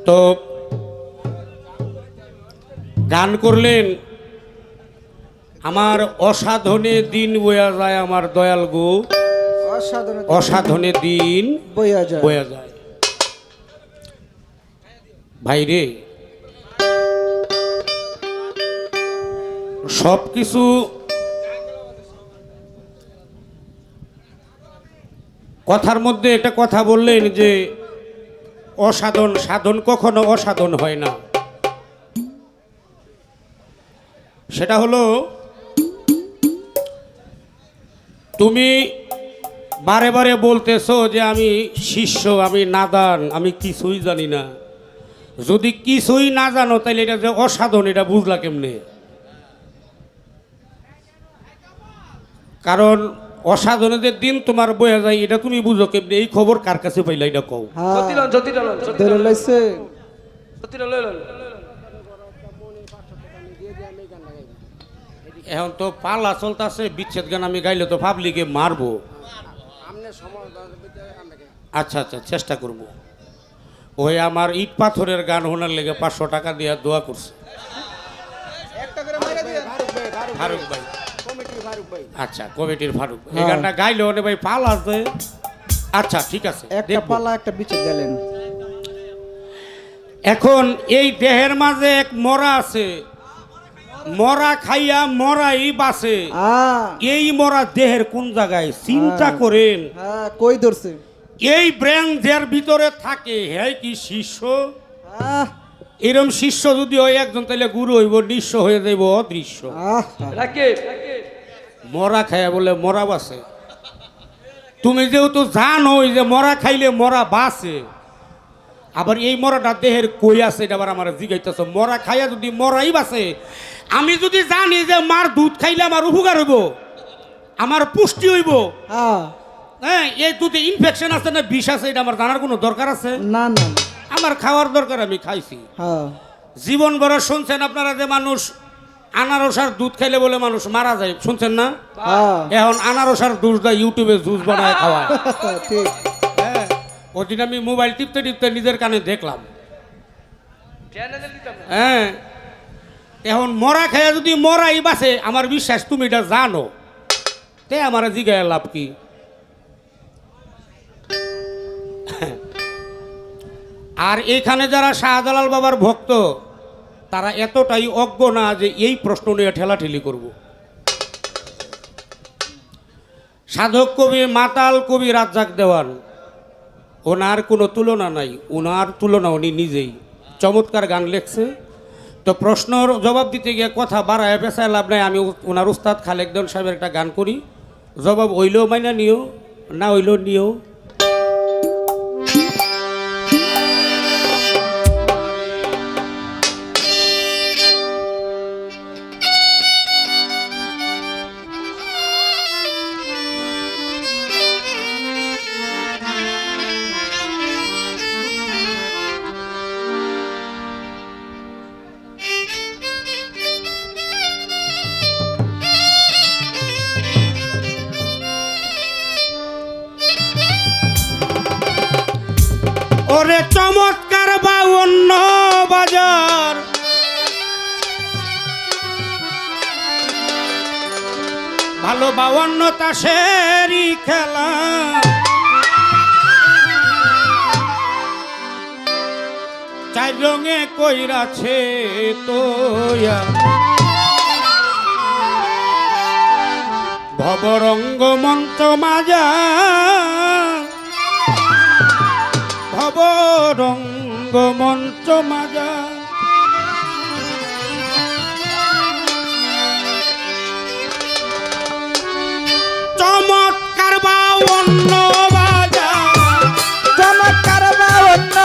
তো গান করলেন, আমার অসাধনে দিন বয়া যায়, আমার দয়াল গো অসাধনে দিন বয়া যায়। ভাইরে সব কিছু কথার মধ্যে একটা কথা বললেন যে অসাধন সাধন কখনো অসাধন হয় না। সেটা হলো তুমি বারে বারে বলতেছো যে আমি শিষ্য, আমি নাদান, আমি কিছুই জানি না। যদি কিছুই না জানো তাহলে এটা যে অসাধন এটা বুঝলা কেমনে? কারণ অসাধনের দিন তোমার বয়া যায় এটা তুমি বুঝো কেমনে? এই খবর কার কাছে পাইলা এটা কও। এখন তো পালা চলতেছে, বিচ্ছেদ গান আমি গাইলে তো পাবলিকে মারবো। আচ্ছা আচ্ছা চেষ্টা করব। ওই আমার ইট পাথরের গান শোনার লেগে 500 টাকা দিয়ে দোয়া করছে ফারুক ভাই। আচ্ছা কমিটির ফারুক এই গানটা গাইলে ওনে ভাই পাল আছে। আচ্ছা ঠিক আছে, একটা পালা একটা বিচ্ছেদ গেলেন। এখন এই দেহের মাঝে এক মরা আছে, মরা খাইয়া মরাই বাসে। এই মরা দেহের কোন জায়গায় চিন্তা করেন? কই ধরছে? এই ব্রেন যার ভিতরে থাকে হ্যাঁ কি শিষ্য? এরম শিষ্য যদি হয় একজন তাহলে গুরু হইব, নিঃস্ব হয়ে যাইব অদৃশ্য। মরা খাইয়া বলে মরা বাসে। তুমি যেহেতু জানো যে মরা খাইলে মরা বাসে, আবার এই মরাটা দেহের কই আছে এটা আবার আমার জিগাইতেছ। মরা খাইয়া যদি মরাই বাসে, আমি যদি জানি যে মার দুধ খাইলে আমার উপকার হইব, আমার পুষ্টি হইব, হ্যাঁ এই দুধে ইনফেকশন আছে না বিষ আছে এটা আমার জানার কোনো দরকার আছে? না না, আমার খাওয়ার দরকার, আমি খাইছি। জীবন ভরা শুনছেন আপনারা যে মানুষ আনারসার দুধ খাইলে বলে মানুষ মারা যায়, শুনছেন না? এখন আনারসার দুধ দেয় ইউটিউবে জুস বানায় খাওয়ায়। ঠিক। হ্যাঁ ওই দিন আমি মোবাইল টিপতে টিপতে নিজের কানে দেখলাম। হ্যাঁ এখন মরা খাইয়া যদি মরাই বাসে, আমার বিশ্বাস তুমি এটা জানো, তে আমার জিগায় লাভ কি? আর এখানে যারা শাহজালাল বাবার ভক্ত তারা এতটাই অজ্ঞ না যে এই প্রশ্ন নিয়ে ঠেলাঠেলি করব। সাধক কবি মাতাল কবি রাজ্জাক দেওয়ান, ওনার কোনো তুলনা নাই, ওনার তুলনা উনি নিজেই চমৎকার গান লেখছে। তো প্রশ্নর জবাব দিতে গিয়ে কথা বাড়ায় পেশায় লাভ নাই। আমি ওনার উস্তাদ খালেকদন সাহেবের একটা গান করি, জবাব হইলেও মাইনা নিও, না হইলেও নিও। ওরে চমৎকার বা অন্য বাজার, ভালো বা অন্য তাসেরই খেলা, চার রঙে কইরাছে তোয়া ভবরঙ্গ মঞ্চ মাজা। ভব রঙ্গ মঞ্চ মাজা চমৎকার বা অন্য বাজা চমৎকার বাউন্ন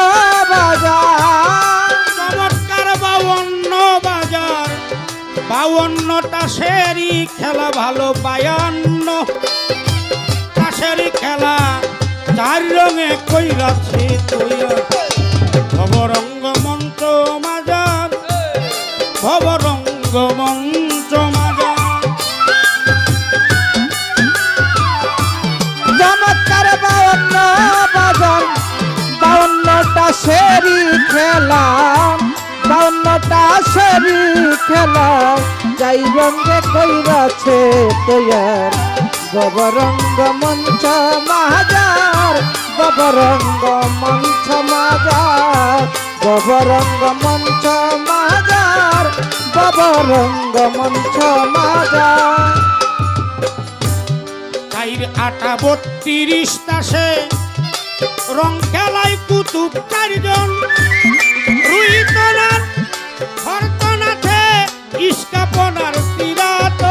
বাজার চমৎকার বা অন্য বাজার 52টা সেরি খেলা ভালো 52 তাসের খেলা 4 রঙে কইরাছে তৈয়া ভবরঙ্গ মঞ্চ মাজার ভবরঙ্গ মঞ্চ মাজার চমৎকার বাউন্ন বাজার 52টা সেরি খেলা 52টা সেরি খেলা যাই রঙে কইরাছে তৈয়ার গবরঙ্গ মঞ্চ মাজার গবরঙ্গ মঞ্চ মাজার গবরঙ্গ মঞ্চ মাজার গবরঙ্গ মঞ্চ মাজার 4 8 32 তাসে রং খেলায় কুতুব 4 জন রুইতনার হরতনাথে ইস্কাপনার তিরাত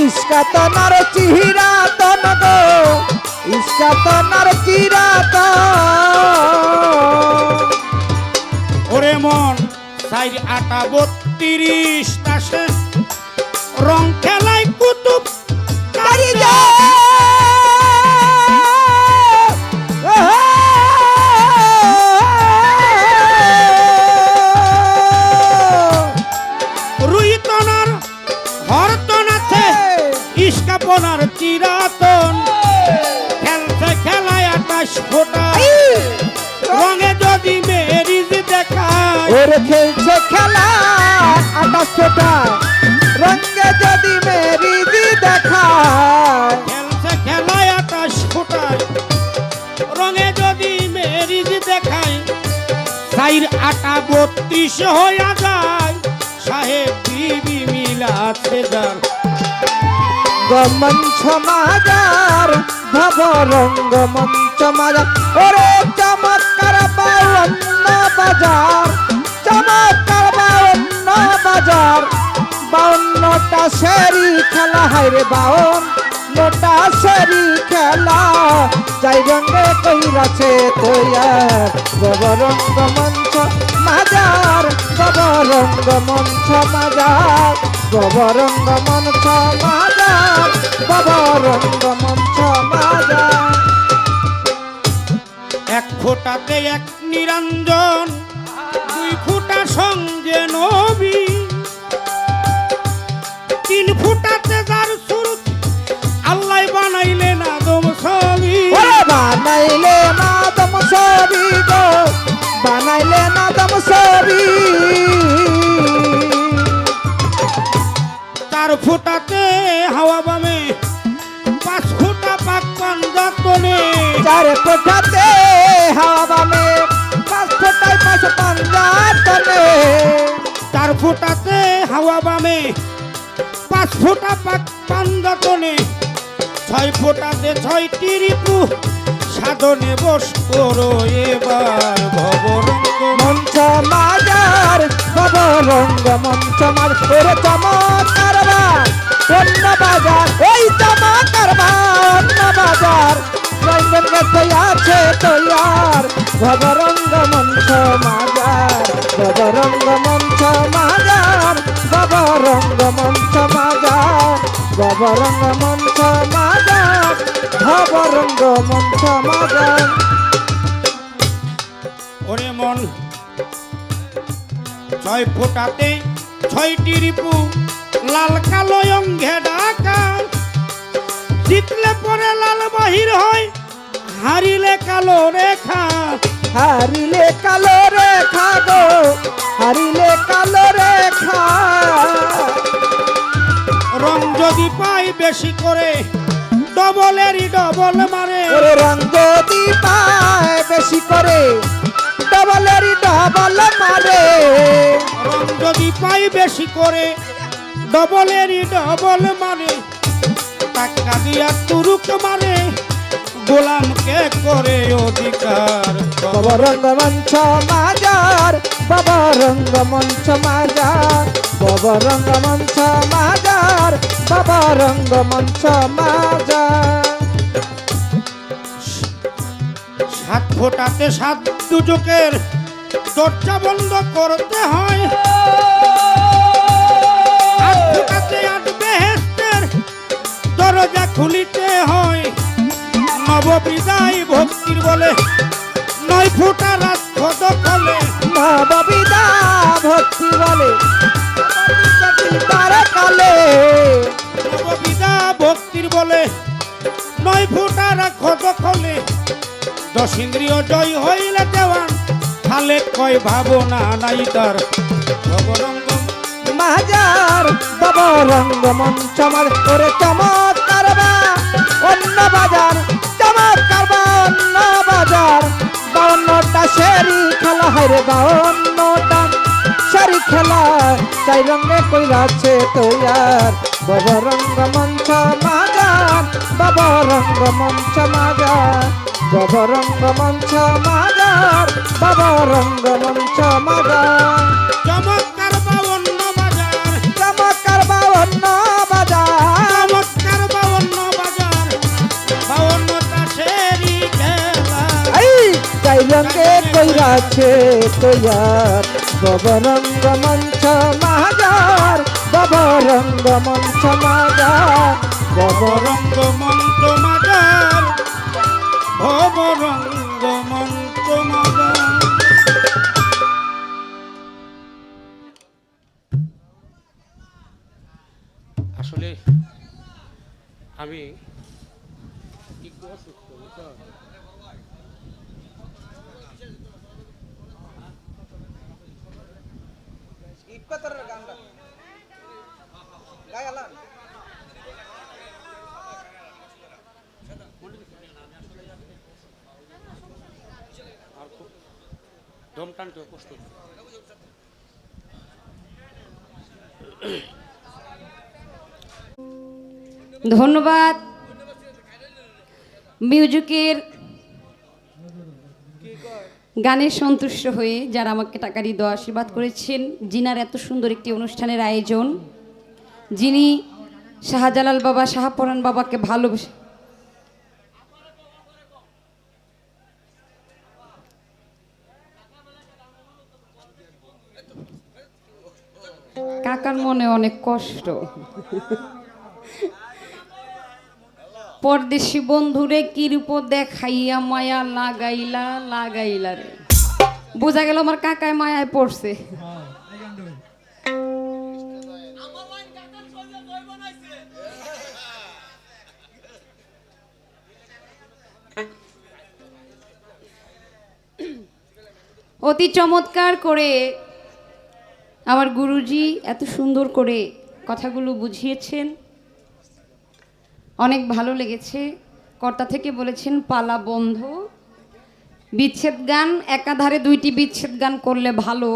ইস্কাতনার চিরাতন গো ইস্কাতনার চিরাতন ওরে মন 4 8 32 তাসে রং খেলায় কুতুব 4 জন রুইতনার হরতনাথে ইস্কাপনার চিরাতন খেলছে খেলায় 28 ফোঁটা রঙে যদি মেরিজ দেখায় ওরে খেলছে খেলা 28টা রঙে যদি মেরিজি দেখায় খেলছে খেলায় 28 ফোঁটায় রঙে যদি মেরিজ দেখায় 4 8 32 হইয়া যায় সাহেব বিবি মিলাছে যার মঞ্চ মাজার ভবরঙ্গ মঞ্চ মাজার ওরে চমৎকার বাউন্ন বাজার চমৎকার বাউন্ন বাজার 52টা সেরি খেলা হাইরে 52টা সেরি খেলা যাই রঙে কইরাছে তৈয়ার গবরঙ্গ মঞ্চ মাজার গবরঙ্গ মঞ্চ মাজার গবরঙ্গ মঞ্চ মাজার গবরঙ্গ মঞ্চ মাজার 1 ফোঁটাতে 1 নিরঞ্জন 2 ফোঁটা সঙ্গে নবী 3 ফোঁটাতে যার সুরত আল্লাহ বানাইলেন আদম ছবি ওরে বানাইলে নাদম ছবি গো বানাইলে নাদম ছবি 4 ফোঁটাতে হাওয়া বামে 5 ফোঁটা পাক পাঞ্জাতনে 4 ফোঁটাতে হাওয়া বামে 5 ফোঁটায় 5 পাঞ্জাতনে 4 ফোঁটাতে হাওয়া বামে 5 ফোঁটা পাক পাঞ্জাতনে 6 ফোঁটাতে 6টি রিপু সাধনে বস করো এবার ভবরঙ্গ মঞ্চ মাজার গবরঙ্গ মঞ্চ মাজার ওরে চমৎকার অন্য বাজার ওই চমৎকার অন্য বাজার রঙ্গন গেছে আছে তৈয়ার গবরঙ্গ মঞ্চ মাজার গবরঙ্গ মঞ্চ মাজার গবরঙ্গ মঞ্চ মাজার গবরঙ্গ মঞ্চ মাজার গবরঙ্গ মঞ্চ মাজার ওরে মন 6 ফোঁটাতে 6টি রিপু লাল কালো অঙ্গে ঢাকা জিতলে পরে লাল বাহির হয় হারিলে কালো রেখা হারিলে কালো রেখা গো হারিলে কালো রেখা রং যদি পাই বেশি করে ডবলেরই ডবল মারে ওরে রং যদি পায় বেশি করে ডবলেরই ডবল মারে রং যদি পাই বেশি করে ডবলেরই ডবল মারে টাকা দিয়া তুরুক মারে গোলামকে করে অধিকার। বাবা রঙ্গমঞ্চ মাজার, বাবা রঙ্গমঞ্চ মাজার, বাবা রঙ্গমঞ্চ মাজার, বাবা রঙ্গমঞ্চ মাজার। সাত ফোটাতে সাত দুজকের দরজা বন্ধ করতে হয়, আট ফোটাতে আট বেহেশতের দরজা খুলিতে হয়। নববিদায় ভক্তির বলে নয় ফোটা রাত দখলে, নববিদা ভক্তি বলে তারা কালে, নববিদা ভক্তির বলে নয় ফোটা রাখ দখলে। দশ ইন্দ্রিয় জয় হইলে দেওয়ান খালে কয় ভাবনা নাই তার। ভবরঙ্গ মাজার, বাবা রঙ্গমঞ্চ মাজার, ওরে চমৎকার বা অন্য বাজার, চমৎকার বা অন্য বাজার। 52টা সেরি খেলা হয় রে, 52টা সেরি খেলা, চাই রঙে কইরাছে তৈয়ার। বাবা রঙ্গমঞ্চ মাজার, বাবা রঙ্গমঞ্চ মাজার, বাবা রঙ্গমঞ্চ মাজার, বাবা রঙ্গমঞ্চ মাজার। চমৎকার বাউন্ন বাজার, চমৎকার বা অন্য বাজার, চমৎকার বাউন্ন বাজার, 52টা সেরি খেলা। এই চাই রঙে কইরাছে তৈয়ার। বাবা রঙ্গমঞ্চ মাজার, বাবা রঙ্গমঞ্চ মাজার, বাবা ভবরঙ্গ মন্ত্র মাজার, ভবরঙ্গ মন্ত্র মাজার। আসলে আমি একটু অসুস্থ, বুঝছো? আর খুব দম টানতে কষ্ট হচ্ছে। ধন্যবাদ মিউজিকের গানে সন্তুষ্ট হয়ে যারা আমাকে টাকা দিয়ে দেওয়া আশীর্বাদ করেছেন, জিনার এত সুন্দর একটি অনুষ্ঠানের আয়োজন, যিনি শাহজালাল বাবা শাহপরান বাবাকে ভালোবেসে কাকার মনে অনেক কষ্ট। পরদেশি বন্ধুরে কি রূপ দেখাইয়া মায়া লাগাইলা লাগাইলা রে, বোঝা গেল আমার কাকায় মায়ায় পড়ছে। অতি চমৎকার করে আমার গুরুজি এত সুন্দর করে কথাগুলো বুঝিয়েছেন, অনেক ভালো লেগেছে। কর্তা থেকে বলেছেন পালা বন্ধ, বিচ্ছেদ গান একাধারে দুইটি বিচ্ছেদ গান করলে ভালো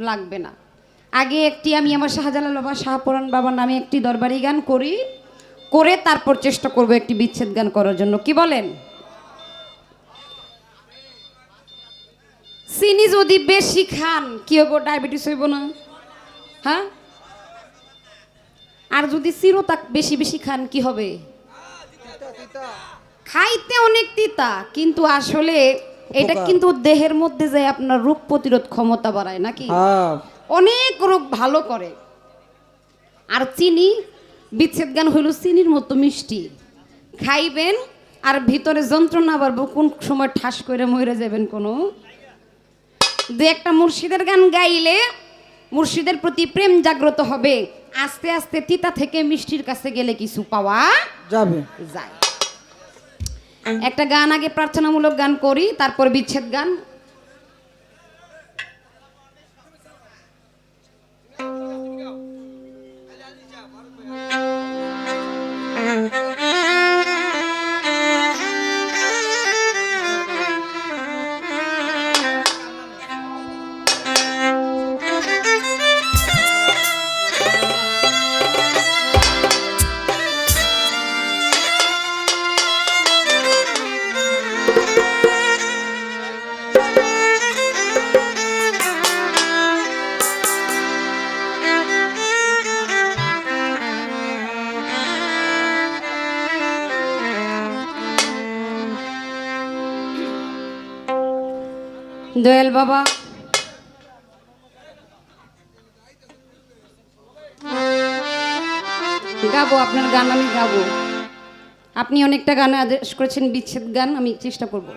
লাগবে না। আগে একটি আমি আমার শাহজালাল বাবা শাহপরান বাবার নামে একটি দরবারি গান করি, করে তারপর চেষ্টা করব একটি বিচ্ছেদ গান করার জন্য, কি বলেন? চিনি যদি বেশি খান কি হবো? ডায়াবেটিস হইব না? হ্যাঁ, আর যদি চিরতা বেশি বেশি খান কি হবে? খাইতে অনেক তিতা, কিন্তু আসলে এটা কিন্তু দেহের মধ্যে যায় আপনার রোগ প্রতিরোধ ক্ষমতা বাড়ায় নাকি, অনেক রোগ ভালো করে। আর চিনি, বিচ্ছেদ গান হইল চিনির মতো মিষ্টি, খাইবেন আর ভিতরে যন্ত্রণা বাড়বো, কোন সময় ঠাস করে মরে যাবেন। কোনো দু একটা মুর্শিদের গান গাইলে মুর্শিদের প্রতি প্রেম জাগ্রত হবে, আস্তে আস্তে তিতা থেকে মিষ্টির কাছে গেলে কিছু পাওয়া যাবে যায়। একটা গান আগে প্রার্থনামূলক গান করি, তারপর বিচ্ছেদ গান। দয়াল বাবা, গাবো আপনার গান, আমি গাবো। আপনি অনেকটা গান আদেশ করেছেন, বিচ্ছেদ গান, আমি চেষ্টা করব।